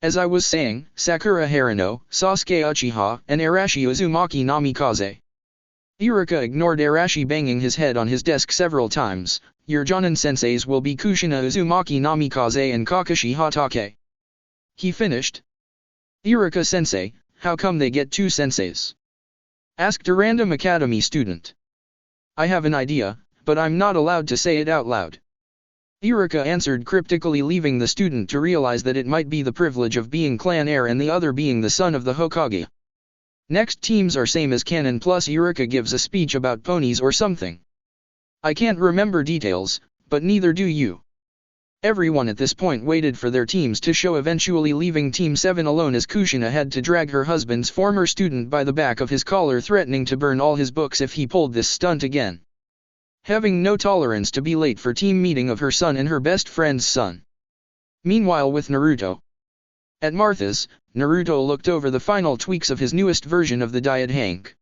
As I was saying, Sakura Harano, Sasuke Uchiha, and Arashi Uzumaki Namikaze. Iruka ignored Arashi banging his head on his desk several times. Your Jonin-senseis will be Kushina Uzumaki Namikaze and Kakashi Hatake. He finished. Iruka-sensei, how come they get two senseis? Asked a random academy student. I have an idea, but I'm not allowed to say it out loud. Iruka answered cryptically, leaving the student to realize that it might be the privilege of being clan heir and the other being the son of the Hokage. Next teams are same as canon, plus Iruka gives a speech about ponies or something. I can't remember details, but neither do you. Everyone at this point waited for their teams to show, eventually leaving Team 7 alone as Kushina had to drag her husband's former student by the back of his collar, threatening to burn all his books if he pulled this stunt again. Having no tolerance to be late for team meeting of her son and her best friend's son. Meanwhile with Naruto. At Martha's, Naruto looked over the final tweaks of his newest version of the Diet Hank.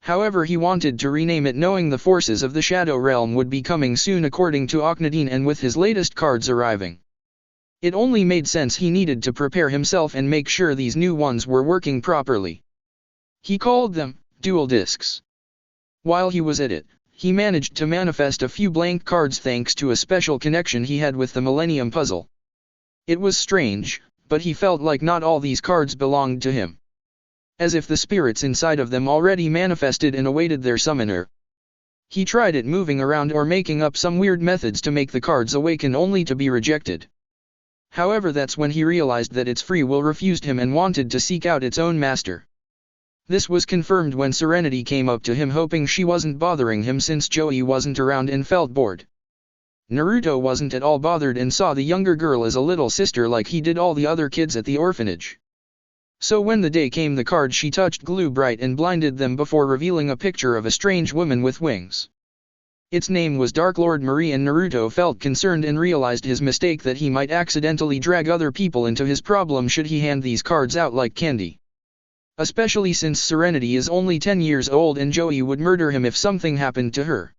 However, he wanted to rename it, knowing the forces of the Shadow Realm would be coming soon according to Akhenaten, and with his latest cards arriving, it only made sense he needed to prepare himself and make sure these new ones were working properly. He called them dual discs. While he was at it, he managed to manifest a few blank cards thanks to a special connection he had with the Millennium puzzle. It was strange, but he felt like not all these cards belonged to him. As if the spirits inside of them already manifested and awaited their summoner. He tried it, moving around or making up some weird methods to make the cards awaken, only to be rejected. However, that's when he realized that its free will refused him and wanted to seek out its own master. This was confirmed when Serenity came up to him, hoping she wasn't bothering him since Joey wasn't around and felt bored. Naruto wasn't at all bothered and saw the younger girl as a little sister like he did all the other kids at the orphanage. So when the day came, the card she touched glue bright and blinded them before revealing a picture of a strange woman with wings. Its name was Dark Lord Marie, and Naruto felt concerned and realized his mistake that he might accidentally drag other people into his problem should he hand these cards out like candy. Especially since Serenity is only 10 years old and Joey would murder him if something happened to her.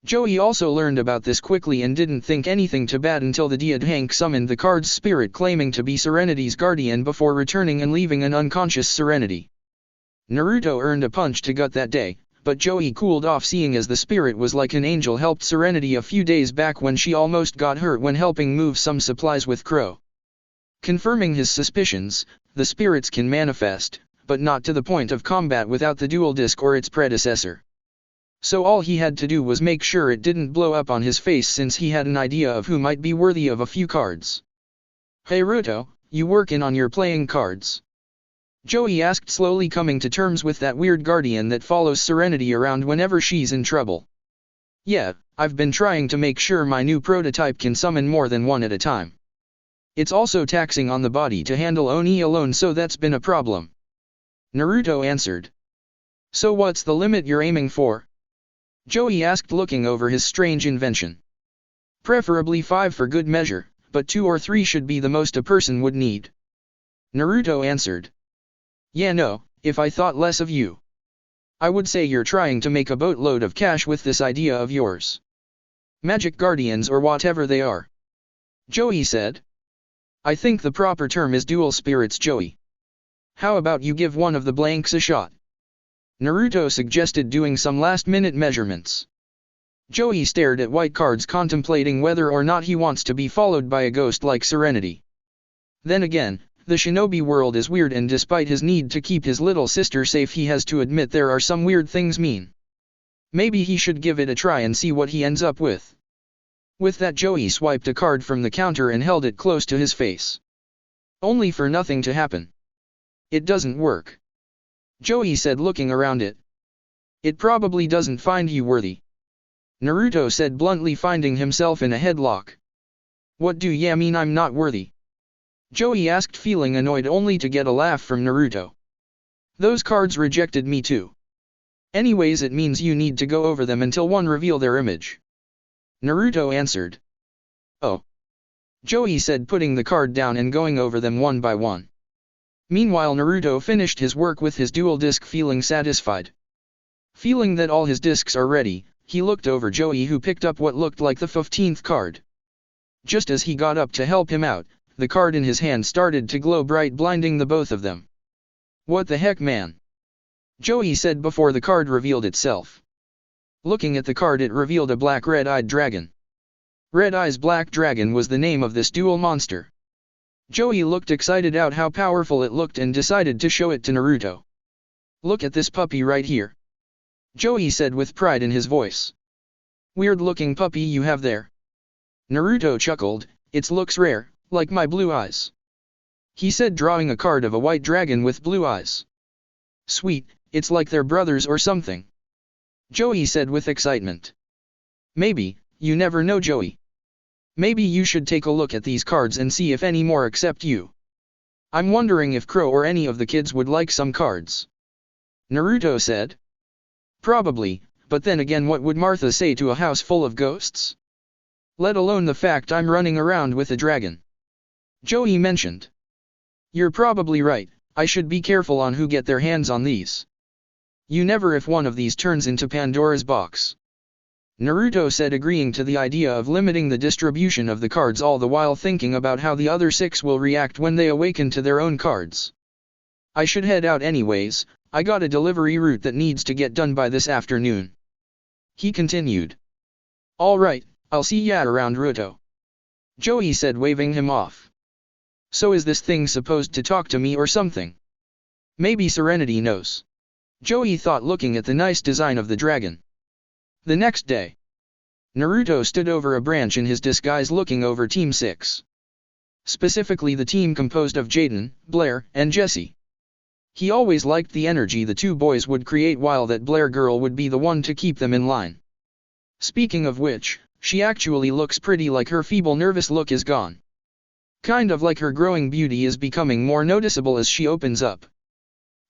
Joey also learned about this quickly and didn't think anything too bad until the Dead Hank summoned the card's spirit claiming to be Serenity's guardian before returning and leaving an unconscious Serenity. Naruto earned a punch to gut that day, but Joey cooled off seeing as the spirit was like an angel helped Serenity a few days back when she almost got hurt when helping move some supplies with Crow. Confirming his suspicions, the spirits can manifest, but not to the point of combat without the dual disc or its predecessor. So all he had to do was make sure it didn't blow up on his face since he had an idea of who might be worthy of a few cards. "Hey Ruto, you workin' on your playing cards?" Joey asked, slowly coming to terms with that weird guardian that follows Serenity around whenever she's in trouble. "Yeah, I've been trying to make sure my new prototype can summon more than one at a time. It's also taxing on the body to handle Oni alone, so that's been a problem," Naruto answered. "So what's the limit you're aiming for?" Joey asked, looking over his strange invention. "Preferably 5 for good measure, but 2 or 3 should be the most a person would need," Naruto answered. "Yeah, no, if I thought less of you. I would say you're trying to make a boatload of cash with this idea of yours. Magic guardians or whatever they are," Joey said. "I think the proper term is dual spirits, Joey. How about you give one of the blanks a shot?" Naruto suggested, doing some last-minute measurements. Joey stared at white cards, contemplating whether or not he wants to be followed by a ghost like Serenity. Then again, the shinobi world is weird, and despite his need to keep his little sister safe, he has to admit there are some weird things mean. Maybe he should give it a try and see what he ends up with. With that, Joey swiped a card from the counter and held it close to his face. Only for nothing to happen. "It doesn't work," Joey said, looking around it. "It probably doesn't find you worthy," Naruto said bluntly, finding himself in a headlock. "What do ya mean I'm not worthy?" Joey asked, feeling annoyed only to get a laugh from Naruto. "Those cards rejected me too. Anyways, it means you need to go over them until one reveal their image," Naruto answered. "Oh," Joey said, putting the card down and going over them one by one. Meanwhile, Naruto finished his work with his dual disc, feeling satisfied. Feeling that all his discs are ready, he looked over Joey, who picked up what looked like the 15th card. Just as he got up to help him out, the card in his hand started to glow bright, blinding the both of them. "What the heck, man?" Joey said before the card revealed itself. Looking at the card, it revealed a black red-eyed dragon. Red Eye's Black Dragon was the name of this dual monster. Joey looked excited out how powerful it looked and decided to show it to Naruto. "Look at this puppy right here," Joey said with pride in his voice. "Weird-looking puppy you have there." Naruto chuckled. "It looks rare, like my blue eyes," he said, drawing a card of a white dragon with blue eyes. "Sweet, it's like they're brothers or something," Joey said with excitement. "Maybe, you never know, Joey. Maybe you should take a look at these cards and see if any more accept you. I'm wondering if Crow or any of the kids would like some cards," Naruto said. "Probably, but then again, what would Martha say to a house full of ghosts? Let alone the fact I'm running around with a dragon," Joey mentioned. "You're probably right, I should be careful on who get their hands on these. You never if one of these turns into Pandora's box," Naruto said, agreeing to the idea of limiting the distribution of the cards, all the while thinking about how the other 6 will react when they awaken to their own cards. "I should head out anyways, I got a delivery route that needs to get done by this afternoon," he continued. "Alright, I'll see ya around, Ruto," Joey said, waving him off. "So is this thing supposed to talk to me or something? Maybe Serenity knows," Joey thought, looking at the nice design of the dragon. The next day, Naruto stood over a branch in his disguise, looking over Team 6. Specifically the team composed of Jaden, Blair, and Jesse. He always liked the energy the two boys would create, while that Blair girl would be the one to keep them in line. Speaking of which, she actually looks pretty, like her feeble nervous look is gone. Kind of like her growing beauty is becoming more noticeable as she opens up.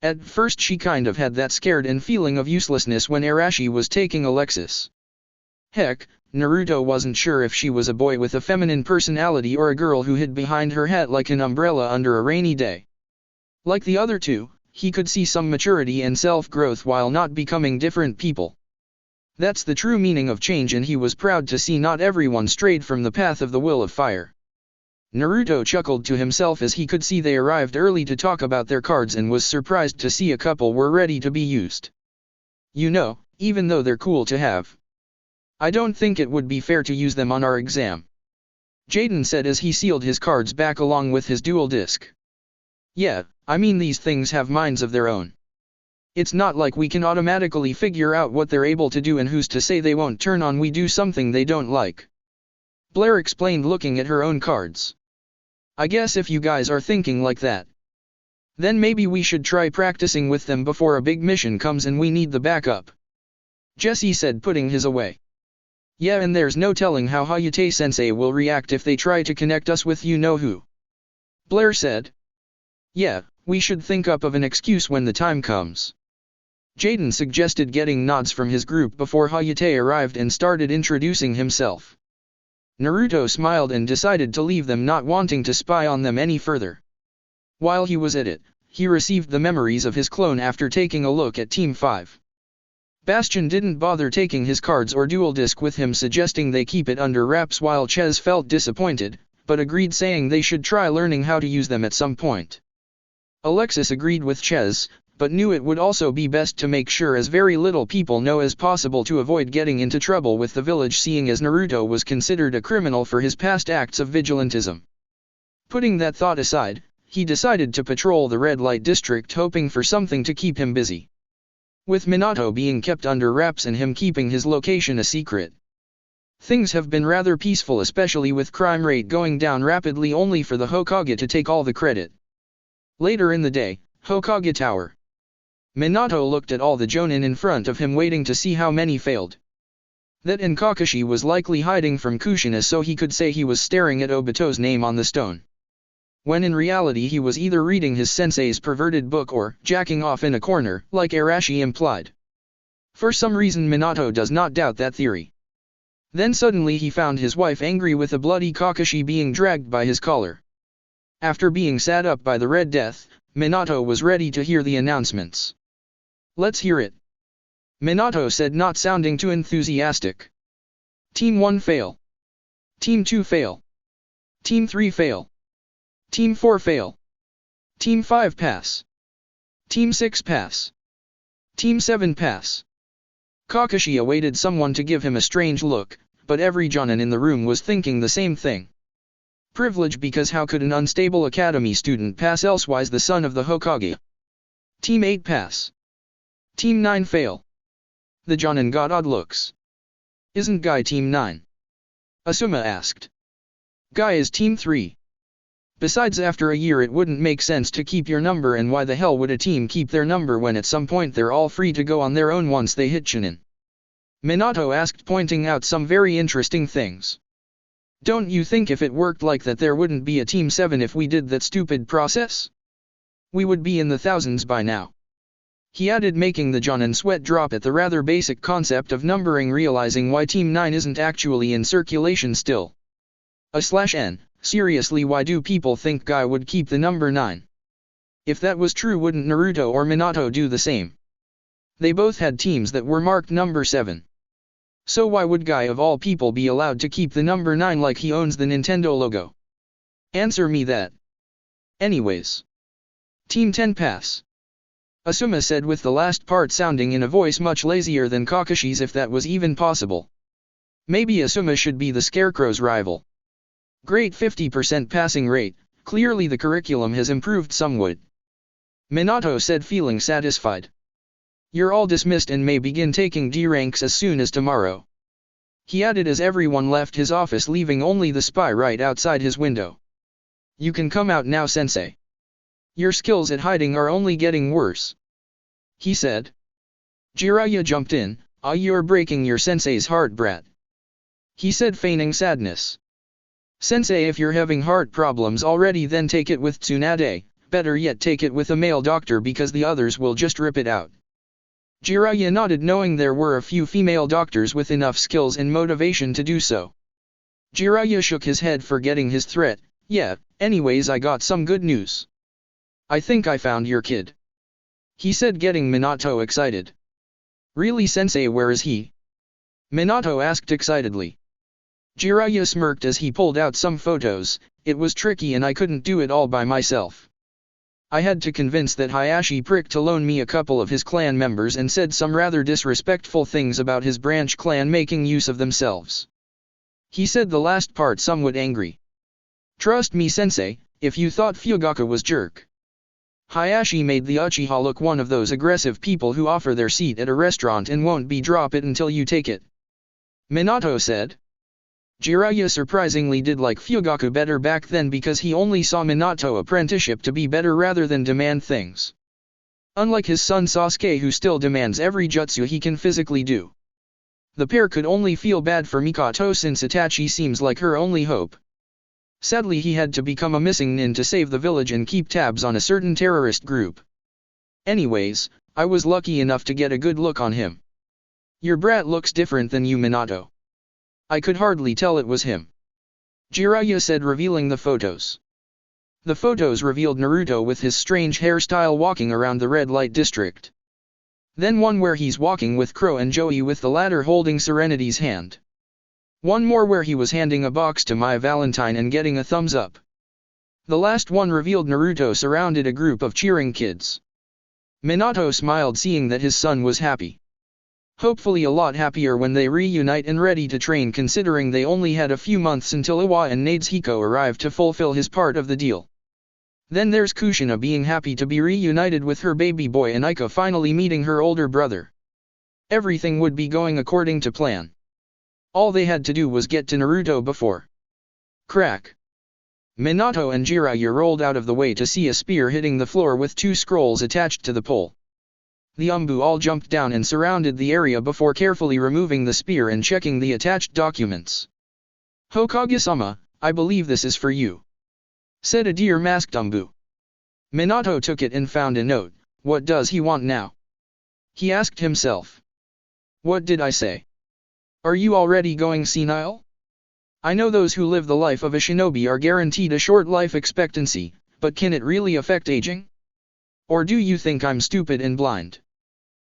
At first she kind of had that scared and feeling of uselessness when Arashi was taking Alexis. Heck, Naruto wasn't sure if she was a boy with a feminine personality or a girl who hid behind her hat like an umbrella under a rainy day. Like the other two, he could see some maturity and self-growth while not becoming different people. That's the true meaning of change, and he was proud to see not everyone strayed from the path of the will of fire. Naruto chuckled to himself as he could see they arrived early to talk about their cards and was surprised to see a couple were ready to be used. You know, even though they're cool to have, I don't think it would be fair to use them on our exam, Jaden said as he sealed his cards back along with his dual disc. Yeah, I mean these things have minds of their own. It's not like we can automatically figure out what they're able to do, and who's to say they won't turn on we do something they don't like, Blair explained looking at her own cards. I guess if you guys are thinking like that, then maybe we should try practicing with them before a big mission comes and we need the backup, Jesse said putting his away. Yeah, and there's no telling how Hayate-sensei will react if they try to connect us with you-know-who, Blair said. Yeah, we should think up of an excuse when the time comes, Jaden suggested, getting nods from his group before Hayate arrived and started introducing himself. Naruto smiled and decided to leave them, not wanting to spy on them any further. While he was at it, he received the memories of his clone after taking a look at Team 5. Bastion didn't bother taking his cards or dual disc with him, suggesting they keep it under wraps, while Ches felt disappointed, but agreed, saying they should try learning how to use them at some point. Alexis agreed with Ches, but knew it would also be best to make sure as very little people know as possible to avoid getting into trouble with the village, seeing as Naruto was considered a criminal for his past acts of vigilantism. Putting that thought aside, he decided to patrol the red light district, hoping for something to keep him busy, with Minato being kept under wraps and him keeping his location a secret. Things have been rather peaceful, especially with crime rate going down rapidly, only for the Hokage to take all the credit. Later in the day, Hokage Tower. Minato looked at all the Jonin in front of him, waiting to see how many failed. That and Kakashi was likely hiding from Kushina, so he could say he was staring at Obito's name on the stone, when in reality he was either reading his sensei's perverted book or jacking off in a corner, like Arashi implied. For some reason Minato does not doubt that theory. Then suddenly he found his wife angry with a bloody Kakashi being dragged by his collar. After being sat up by the Red Death, Minato was ready to hear the announcements. Let's hear it, Minato said, not sounding too enthusiastic. Team 1 fail. Team 2 fail. Team 3 fail. Team 4 fail. Team 5 pass. Team 6 pass. Team 7 pass. Kakashi awaited someone to give him a strange look, but every Jonin in the room was thinking the same thing. Privilege, because how could an unstable academy student pass elsewise the son of the Hokage? Team 8 pass. Team 9 fail. The Jonin got odd looks. Isn't Guy Team 9? Asuma asked. Guy is Team 3. Besides, after a year it wouldn't make sense to keep your number, and why the hell would a team keep their number when at some point they're all free to go on their own once they hit Chunin? Minato asked, pointing out some very interesting things. Don't you think if it worked like that there wouldn't be a Team 7 if we did that stupid process? We would be in the thousands by now, he added, making the Jonin sweat drop at the rather basic concept of numbering, realizing why Team 9 isn't actually in circulation still. /N, seriously, why do people think Guy would keep the number 9? If that was true, wouldn't Naruto or Minato do the same? They both had teams that were marked number 7. So why would Guy of all people be allowed to keep the number 9 like he owns the Nintendo logo? Answer me that. Anyways. Team 10 pass. Asuma said, with the last part sounding in a voice much lazier than Kakashi's, if that was even possible. Maybe Asuma should be the Scarecrow's rival. Great 50% passing rate, clearly the curriculum has improved somewhat, Minato said, feeling satisfied. You're all dismissed and may begin taking D ranks as soon as tomorrow, he added as everyone left his office, leaving only the spy right outside his window. You can come out now, sensei. Your skills at hiding are only getting worse, he said. Jiraiya jumped in. You're breaking your sensei's heart, brat, he said, feigning sadness. Sensei, if you're having heart problems already, then take it with Tsunade, better yet take it with a male doctor, because the others will just rip it out. Jiraiya nodded, knowing there were a few female doctors with enough skills and motivation to do so. Jiraiya shook his head, forgetting his threat. Yeah, anyways, I got some good news. I think I found your kid, he said, getting Minato excited. Really, sensei, where is he? Minato asked excitedly. Jiraiya smirked as he pulled out some photos. It was tricky and I couldn't do it all by myself. I had to convince that Hayashi prick to loan me a couple of his clan members and said some rather disrespectful things about his branch clan making use of themselves. He said the last part somewhat angry. Trust me, sensei, if you thought Fugaku was jerk. Hayashi made the Uchiha look one of those aggressive people who offer their seat at a restaurant and won't be drop it until you take it. Minato said. Jiraiya surprisingly did like Fugaku better back then because he only saw Minato apprenticeship to be better rather than demand things. Unlike his son Sasuke, who still demands every jutsu he can physically do. The pair could only feel bad for Mikoto since Itachi seems like her only hope. Sadly, he had to become a missing nin to save the village and keep tabs on a certain terrorist group. Anyways, I was lucky enough to get a good look on him. Your brat looks different than you, Minato. I could hardly tell it was him. Jiraiya said, revealing the photos. The photos revealed Naruto with his strange hairstyle walking around the red light district. Then one where he's walking with Crow and Joey, with the latter holding Serenity's hand. One more where he was handing a box to My Valentine and getting a thumbs up. The last one revealed Naruto surrounded a group of cheering kids. Minato smiled, seeing that his son was happy. Hopefully a lot happier when they reunite and ready to train, considering they only had a few months until Iwa and Nadeshiko arrived to fulfill his part of the deal. Then there's Kushina being happy to be reunited with her baby boy and Aika finally meeting her older brother. Everything would be going according to plan. All they had to do was get to Naruto before. Crack. Minato and Jiraiya rolled out of the way to see a spear hitting the floor with 2 scrolls attached to the pole. The Umbu all jumped down and surrounded the area before carefully removing the spear and checking the attached documents. Hokage-sama, I believe this is for you, said a deer-masked Umbu. Minato took it and found a note. What does he want now? He asked himself. What did I say? Are you already going senile? I know those who live the life of a shinobi are guaranteed a short life expectancy, but can it really affect aging? Or do you think I'm stupid and blind?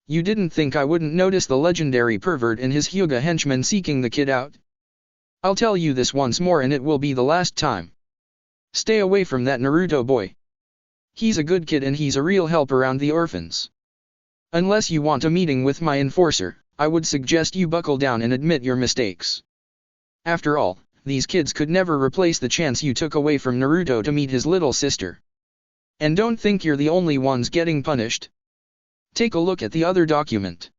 You didn't think I wouldn't notice the legendary pervert and his Hyuga henchmen seeking the kid out? I'll tell you this once more and it will be the last time. Stay away from that Naruto boy. He's a good kid and he's a real help around the orphans. Unless you want a meeting with my enforcer, I would suggest you buckle down and admit your mistakes. After all, these kids could never replace the chance you took away from Naruto to meet his little sister. And don't think you're the only ones getting punished. Take a look at the other document.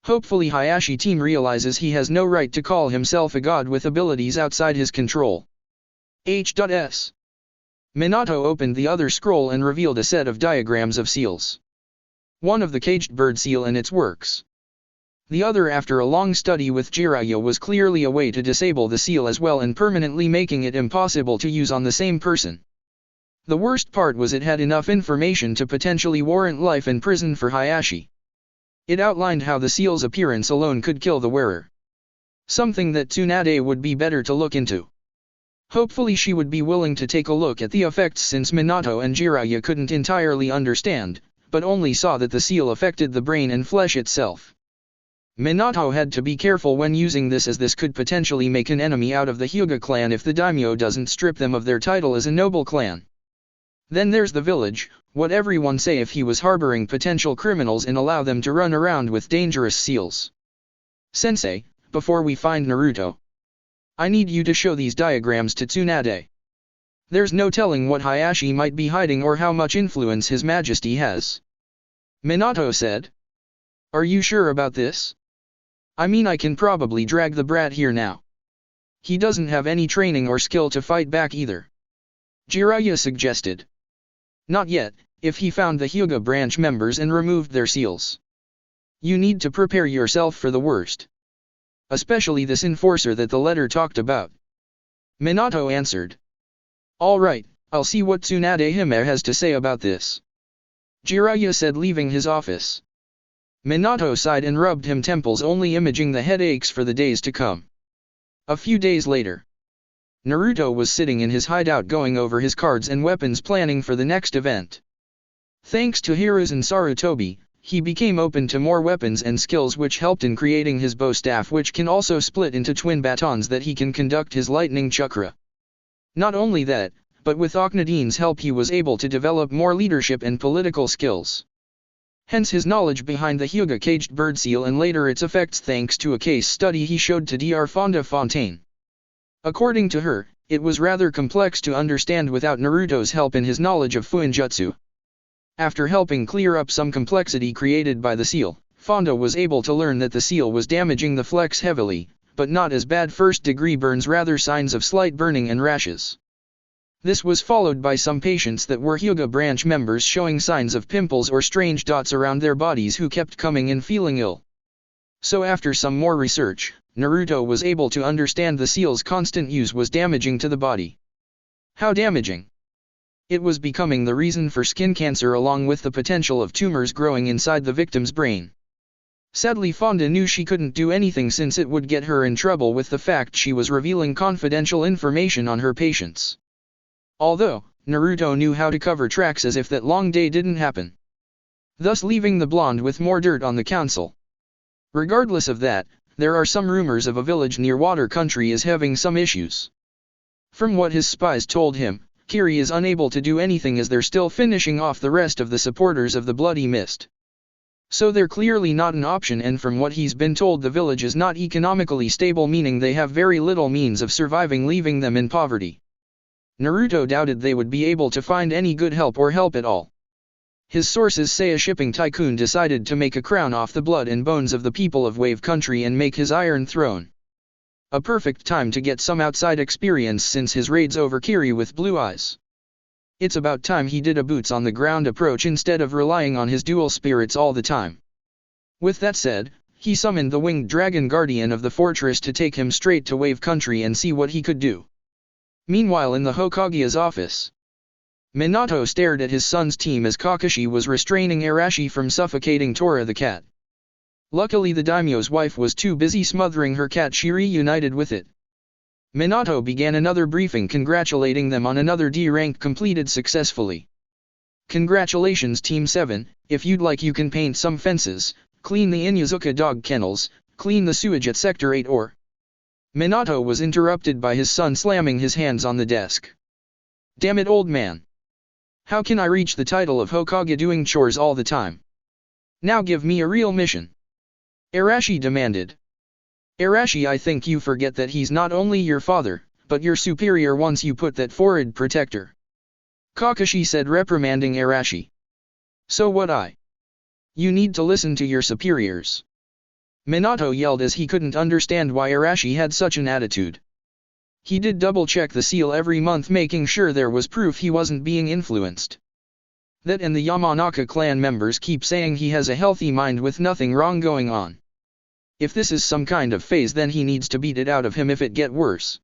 Hopefully Hayashi team realizes he has no right to call himself a god with abilities outside his control. H.S. Minato opened the other scroll and revealed a set of diagrams of seals. One of the caged bird seal and its works. The other, after a long study with Jiraiya, was clearly a way to disable the seal as well and permanently making it impossible to use on the same person. The worst part was it had enough information to potentially warrant life in prison for Hayashi. It outlined how the seal's appearance alone could kill the wearer. Something that Tsunade would be better to look into. Hopefully she would be willing to take a look at the effects, since Minato and Jiraiya couldn't entirely understand, but only saw that the seal affected the brain and flesh itself. Minato had to be careful when using this, as this could potentially make an enemy out of the Hyuga clan if the daimyo doesn't strip them of their title as a noble clan. Then there's the village. What everyone say if he was harboring potential criminals and allow them to run around with dangerous seals? Sensei, before we find Naruto, I need you to show these diagrams to Tsunade. There's no telling what Hayashi might be hiding or how much influence His Majesty has. Minato said. Are you sure about this? I mean, I can probably drag the brat here now. He doesn't have any training or skill to fight back either. Jiraiya suggested. Not yet, if he found the Hyuga branch members and removed their seals. You need to prepare yourself for the worst. Especially this enforcer that the letter talked about. Minato answered. Alright, I'll see what Tsunade Hime has to say about this. Jiraiya said, leaving his office. Minato sighed and rubbed him temples, only imaging the headaches for the days to come. A few days later, Naruto was sitting in his hideout going over his cards and weapons, planning for the next event. Thanks to Hiruzen Sarutobi, he became open to more weapons and skills, which helped in creating his bow staff, which can also split into twin batons that he can conduct his lightning chakra. Not only that, but with Akhenaten's help he was able to develop more leadership and political skills. Hence his knowledge behind the Hyuga caged bird seal and later its effects, thanks to a case study he showed to Dr. Fonda Fontaine. According to her, it was rather complex to understand without Naruto's help in his knowledge of Fuinjutsu. After helping clear up some complexity created by the seal, Fonda was able to learn that the seal was damaging the flex heavily, but not as bad first-degree burns, rather signs of slight burning and rashes. This was followed by some patients that were Hyuga branch members showing signs of pimples or strange dots around their bodies who kept coming in feeling ill. So after some more research, Naruto was able to understand the seal's constant use was damaging to the body. How damaging? It was becoming the reason for skin cancer, along with the potential of tumors growing inside the victim's brain. Sadly, Fonda knew she couldn't do anything since it would get her in trouble with the fact she was revealing confidential information on her patients. Although, Naruto knew how to cover tracks as if that long day didn't happen, thus leaving the blonde with more dirt on the council. Regardless of that, there are some rumors of a village near Water Country is having some issues. From what his spies told him, Kiri is unable to do anything as they're still finishing off the rest of the supporters of the Bloody Mist. So they're clearly not an option, and from what he's been told, the village is not economically stable, meaning they have very little means of surviving, leaving them in poverty. Naruto doubted they would be able to find any good help or help at all. His sources say a shipping tycoon decided to make a crown off the blood and bones of the people of Wave Country and make his Iron Throne. A perfect time to get some outside experience since his raids over Kiri with blue eyes. It's about time he did a boots on the ground approach instead of relying on his dual spirits all the time. With that said, he summoned the winged dragon guardian of the fortress to take him straight to Wave Country and see what he could do. Meanwhile, in the Hokage's office, Minato stared at his son's team as Kakashi was restraining Arashi from suffocating Tora the cat. Luckily, the daimyo's wife was too busy smothering her cat. She reunited with it. Minato began another briefing congratulating them on another D rank completed successfully. Congratulations Team 7, if you'd like you can paint some fences, clean the Inuzuka dog kennels, clean the sewage at Sector 8 or... Minato was interrupted by his son slamming his hands on the desk. Damn it, old man. How can I reach the title of Hokage doing chores all the time? Now give me a real mission. Arashi demanded. Arashi, I think you forget that he's not only your father, but your superior once you put that forehead protector. Kakashi said, reprimanding Arashi. So what You need to listen to your superiors. Minato yelled as he couldn't understand why Arashi had such an attitude. He did double-check the seal every month, making sure there was proof he wasn't being influenced. That and the Yamanaka clan members keep saying he has a healthy mind with nothing wrong going on. If this is some kind of phase, then he needs to beat it out of him if it get worse.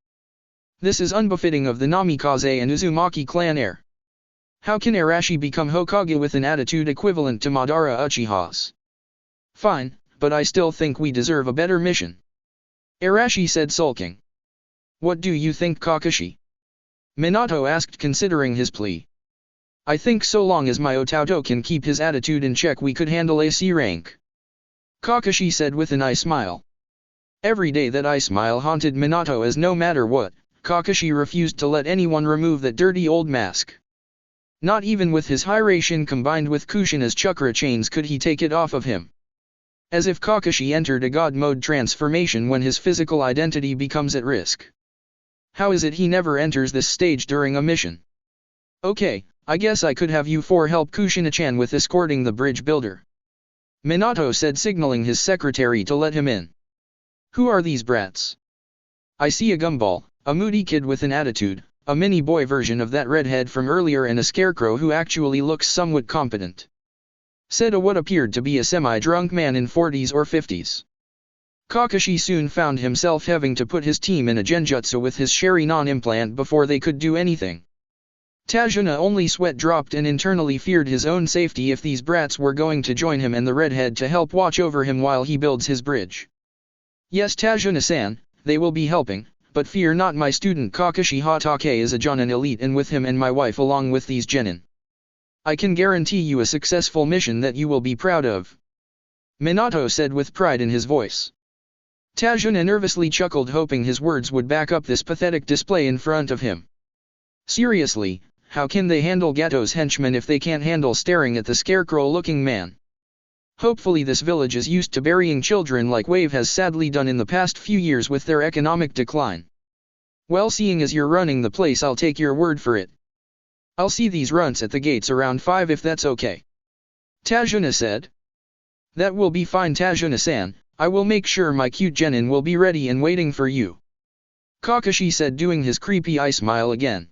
This is unbefitting of the Namikaze and Uzumaki clan heir. How can Arashi become Hokage with an attitude equivalent to Madara Uchiha's? Fine, but I still think we deserve a better mission. Arashi said, sulking. What do you think, Kakashi? Minato asked, considering his plea. I think so long as my Otauto can keep his attitude in check, we could handle a C rank. Kakashi said with an eye smile. Every day that eye smile haunted Minato, as no matter what, Kakashi refused to let anyone remove that dirty old mask. Not even with his Hiraishin combined with Kushina's chakra chains could he take it off of him. As if Kakashi entered a god mode transformation when his physical identity becomes at risk. How is it he never enters this stage during a mission? Okay, I guess I could have you four help Kushina-chan with escorting the bridge builder. Minato said, signaling his secretary to let him in. Who are these brats? I see a gumball, a moody kid with an attitude, a mini boy version of that redhead from earlier, and a scarecrow who actually looks somewhat competent. Said a what appeared to be a semi-drunk man in 40s or 50s. Kakashi soon found himself having to put his team in a genjutsu with his Sharingan implant before they could do anything. Tajuna only sweat dropped and internally feared his own safety if these brats were going to join him and the redhead to help watch over him while he builds his bridge. Yes, Tajuna-san, they will be helping, but fear not, my student Kakashi Hatake is a Jonin elite, and with him and my wife along with these genin. I can guarantee you a successful mission that you will be proud of. Minato said with pride in his voice. Tajuna nervously chuckled, hoping his words would back up this pathetic display in front of him. Seriously, how can they handle Gato's henchmen if they can't handle staring at the scarecrow-looking man? Hopefully this village is used to burying children like Wave has sadly done in the past few years with their economic decline. Well, seeing as you're running the place, I'll take your word for it. I'll see these runts at the gates around 5 if that's okay. Tajuna said. That will be fine, Tajuna-san, I will make sure my cute genin will be ready and waiting for you. Kakashi said, doing his creepy eye smile again.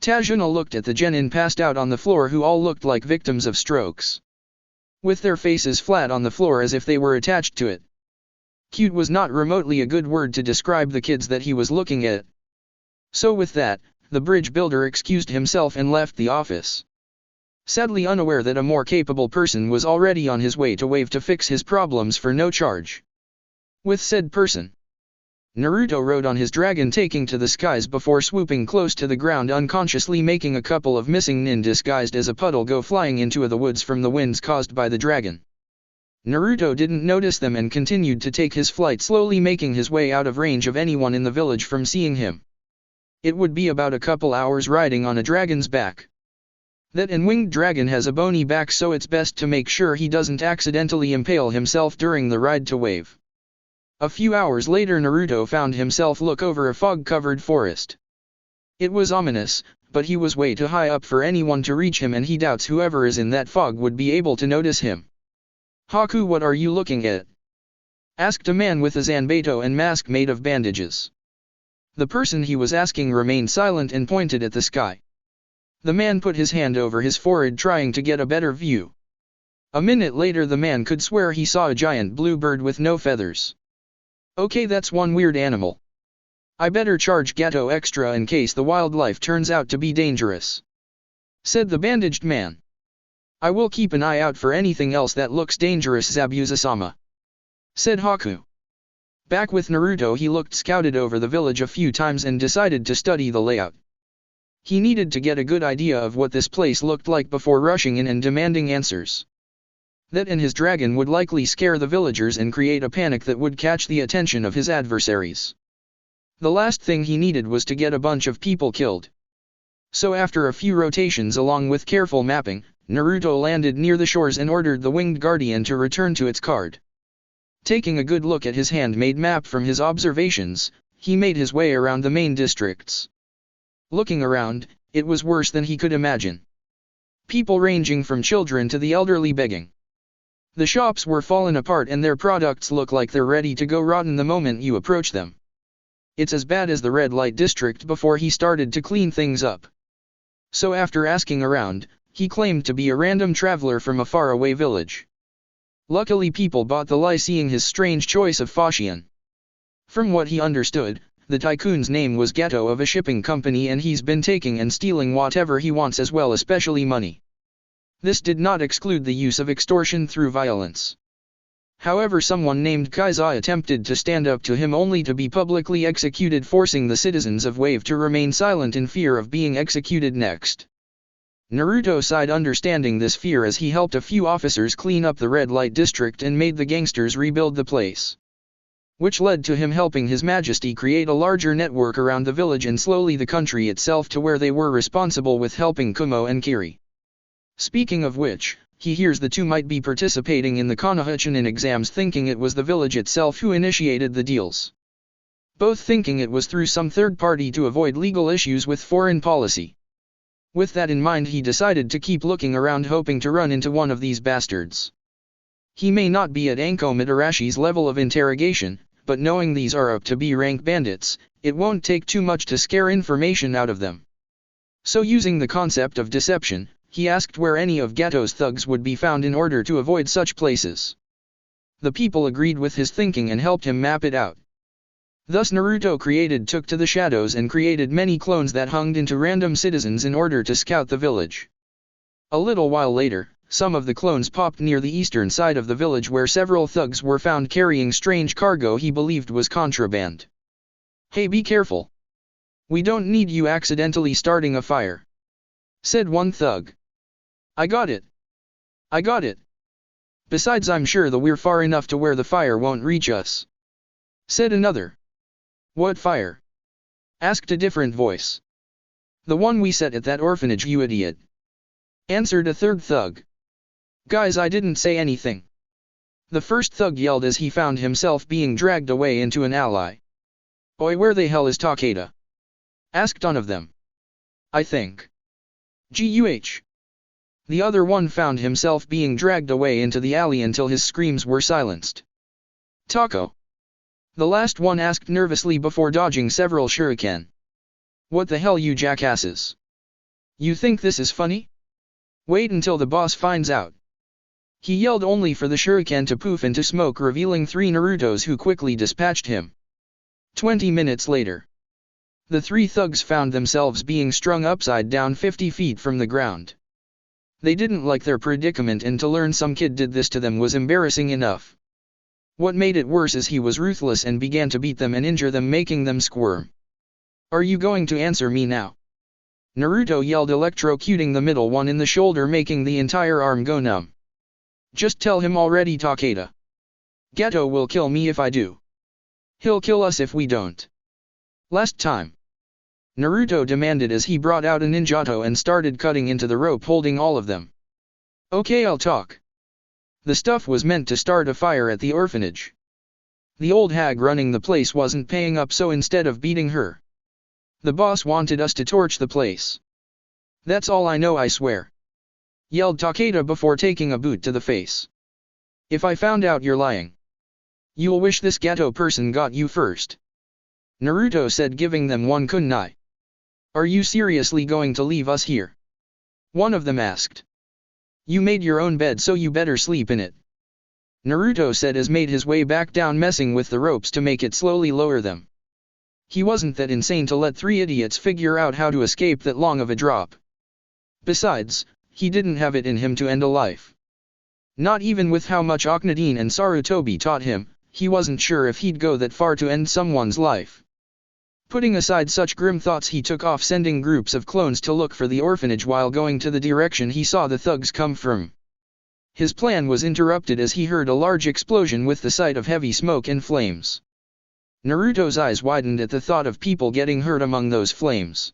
Tajuna looked at the genin passed out on the floor, who all looked like victims of strokes, with their faces flat on the floor as if they were attached to it. Cute was not remotely a good word to describe the kids that he was looking at. So with that, the bridge builder excused himself and left the office, sadly unaware that a more capable person was already on his way to Wave to fix his problems for no charge. With said person, Naruto rode on his dragon, taking to the skies before swooping close to the ground, unconsciously making a couple of missing nin disguised as a puddle go flying into the woods from the winds caused by the dragon. Naruto didn't notice them and continued to take his flight, slowly making his way out of range of anyone in the village from seeing him. It would be about a couple hours riding on a dragon's back. That and winged dragon has a bony back, so it's best to make sure he doesn't accidentally impale himself during the ride to Wave. A few hours later, Naruto found himself look over a fog-covered forest. It was ominous, but he was way too high up for anyone to reach him, and he doubts whoever is in that fog would be able to notice him. Haku, what are you looking at? Asked a man with a zanbato and mask made of bandages. The person he was asking remained silent and pointed at the sky. The man put his hand over his forehead, trying to get a better view. A minute later, the man could swear he saw a giant blue bird with no feathers. Okay, that's one weird animal. I better charge Gato extra in case the wildlife turns out to be dangerous, said the bandaged man. I will keep an eye out for anything else that looks dangerous, Zabuza-sama, said Haku. Back with Naruto, he scouted over the village a few times and decided to study the layout. He needed to get a good idea of what this place looked like before rushing in and demanding answers. That and his dragon would likely scare the villagers and create a panic that would catch the attention of his adversaries. The last thing he needed was to get a bunch of people killed. So after a few rotations along with careful mapping, Naruto landed near the shores and ordered the winged guardian to return to its card. Taking a good look at his handmade map from his observations, he made his way around the main districts. Looking around, it was worse than he could imagine. People ranging from children to the elderly begging. The shops were fallen apart and their products look like they're ready to go rotten the moment you approach them. It's as bad as the red light district before he started to clean things up. So after asking around, he claimed to be a random traveler from a faraway village. Luckily people bought the lie, seeing his strange choice of fashion. From what he understood, the tycoon's name was Gato of a shipping company, and he's been taking and stealing whatever he wants as well, especially money. This did not exclude the use of extortion through violence. However, someone named Kaiza attempted to stand up to him only to be publicly executed, forcing the citizens of Wave to remain silent in fear of being executed next. Naruto sighed, understanding this fear, as he helped a few officers clean up the red light district and made the gangsters rebuild the place, which led to him helping His Majesty create a larger network around the village and slowly the country itself, to where they were responsible with helping Kumo and Kiri. Speaking of which, he hears the two might be participating in the Konoha-chunin exams, thinking it was the village itself who initiated the deals, both thinking it was through some third party to avoid legal issues with foreign policy. With that in mind, he decided to keep looking around, hoping to run into one of these bastards. He may not be at Anko Madarashi's level of interrogation, but knowing these are up to B-rank bandits, it won't take too much to scare information out of them. So using the concept of deception, he asked where any of Gato's thugs would be found in order to avoid such places. The people agreed with his thinking and helped him map it out. Thus Naruto took to the shadows and created many clones that hung into random citizens in order to scout the village. A little while later, some of the clones popped near the eastern side of the village where several thugs were found carrying strange cargo he believed was contraband. "Hey, be careful. We don't need you accidentally starting a fire," said one thug. I got it. Besides, I'm sure that we're far enough to where the fire won't reach us," said another. "What fire?" asked a different voice. "The one we set at that orphanage, you idiot," answered a third thug. "Guys, I didn't say anything," the first thug yelled as he found himself being dragged away into an alley. "Oi, where the hell is Takeda?" asked one of them. "I think Guh. The other one found himself being dragged away into the alley until his screams were silenced. "Taco?" the last one asked nervously before dodging several shuriken. "What the hell, you jackasses? You think this is funny? Wait until the boss finds out." He yelled only for the shuriken to poof into smoke, revealing 3 Narutos who quickly dispatched him. 20 minutes later, the 3 thugs found themselves being strung upside down 50 feet from the ground. They didn't like their predicament, and to learn some kid did this to them was embarrassing enough. What made it worse is he was ruthless and began to beat them and injure them, making them squirm. "Are you going to answer me now?" Naruto yelled, electrocuting the middle one in the shoulder, making the entire arm go numb. "Just tell him already, Takeda. Gato will kill me if I do. He'll kill us if we don't. Last time," Naruto demanded as he brought out a ninjato and started cutting into the rope holding all of them. "Okay, I'll talk." The stuff was meant to start a fire at the orphanage. The old hag running the place wasn't paying up, so instead of beating her, the boss wanted us to torch the place. "That's all I know, I swear," yelled Takeda before taking a boot to the face. "If I found out you're lying, you'll wish this Gato person got you first," Naruto said, giving them one kunai. "Are you seriously going to leave us here?" one of them asked. "You made your own bed, so you better sleep in it," Naruto said as made his way back down, messing with the ropes to make it slowly lower them. He wasn't that insane to let 3 idiots figure out how to escape that long of a drop. Besides, he didn't have it in him to end a life. Not even with how much Akhenaten and Sarutobi taught him, he wasn't sure if he'd go that far to end someone's life. Putting aside such grim thoughts, he took off, sending groups of clones to look for the orphanage while going to the direction he saw the thugs come from. His plan was interrupted as he heard a large explosion with the sight of heavy smoke and flames. Naruto's eyes widened at the thought of people getting hurt among those flames.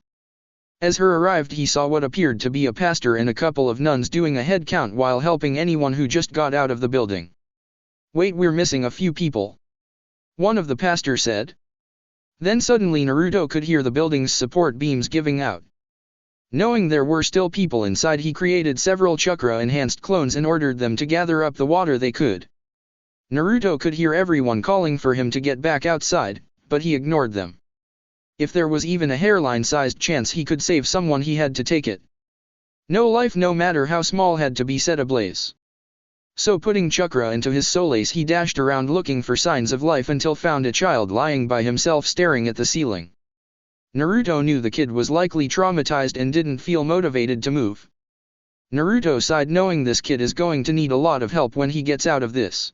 As he arrived, he saw what appeared to be a pastor and a couple of nuns doing a head count while helping anyone who just got out of the building. "Wait, we're missing a few people," one of the pastors said. Then suddenly Naruto could hear the building's support beams giving out. Knowing there were still people inside, he created several chakra-enhanced clones and ordered them to gather up the water they could. Naruto could hear everyone calling for him to get back outside, but he ignored them. If there was even a hairline-sized chance he could save someone, he had to take it. No life, no matter how small, had to be set ablaze. So putting chakra into his solace, he dashed around looking for signs of life until found a child lying by himself staring at the ceiling. Naruto knew the kid was likely traumatized and didn't feel motivated to move. Naruto sighed, knowing this kid is going to need a lot of help when he gets out of this.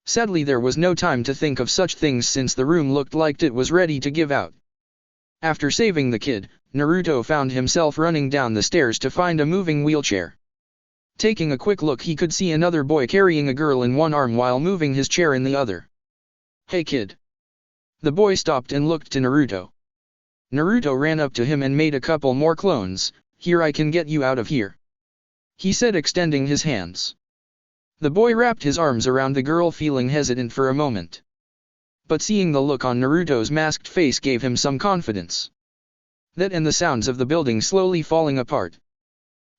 Sadly, there was no time to think of such things since the room looked like it was ready to give out. After saving the kid, Naruto found himself running down the stairs to find a moving wheelchair. Taking a quick look, he could see another boy carrying a girl in one arm while moving his chair in the other. "Hey kid." The boy stopped and looked to Naruto. Naruto ran up to him and made a couple more clones. "Here, I can get you out of here," he said, extending his hands. The boy wrapped his arms around the girl, feeling hesitant for a moment. But seeing the look on Naruto's masked face gave him some confidence. That and the sounds of the building slowly falling apart.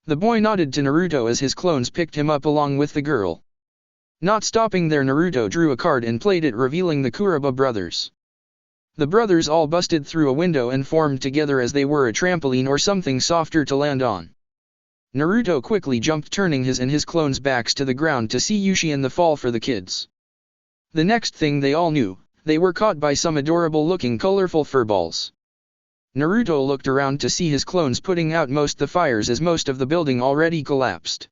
The boy nodded to Naruto as his clones picked him up along with the girl. Not stopping there, Naruto drew a card and played it, revealing the Kuraba brothers. The brothers all busted through a window and formed together as they were a trampoline or something softer to land on. Naruto quickly jumped, turning his and his clones' backs to the ground to see Yushi and the fall for the kids. The next thing they all knew, they were caught by some adorable-looking colorful furballs. Naruto looked around to see his clones putting out most the fires as most of the building already collapsed.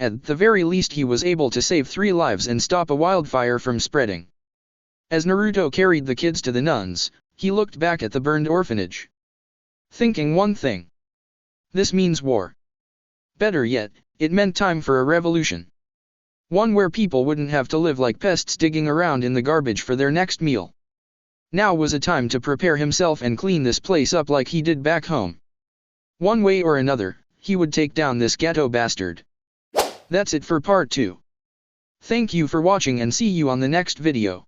At the very least he was able to save 3 lives and stop a wildfire from spreading. As Naruto carried the kids to the nuns, he looked back at the burned orphanage, thinking one thing. This means war. Better yet, it meant time for a revolution. One where people wouldn't have to live like pests digging around in the garbage for their next meal. Now was a time to prepare himself and clean this place up like he did back home. One way or another, he would take down this ghetto bastard. That's it for part 2. Thank you for watching and see you on the next video.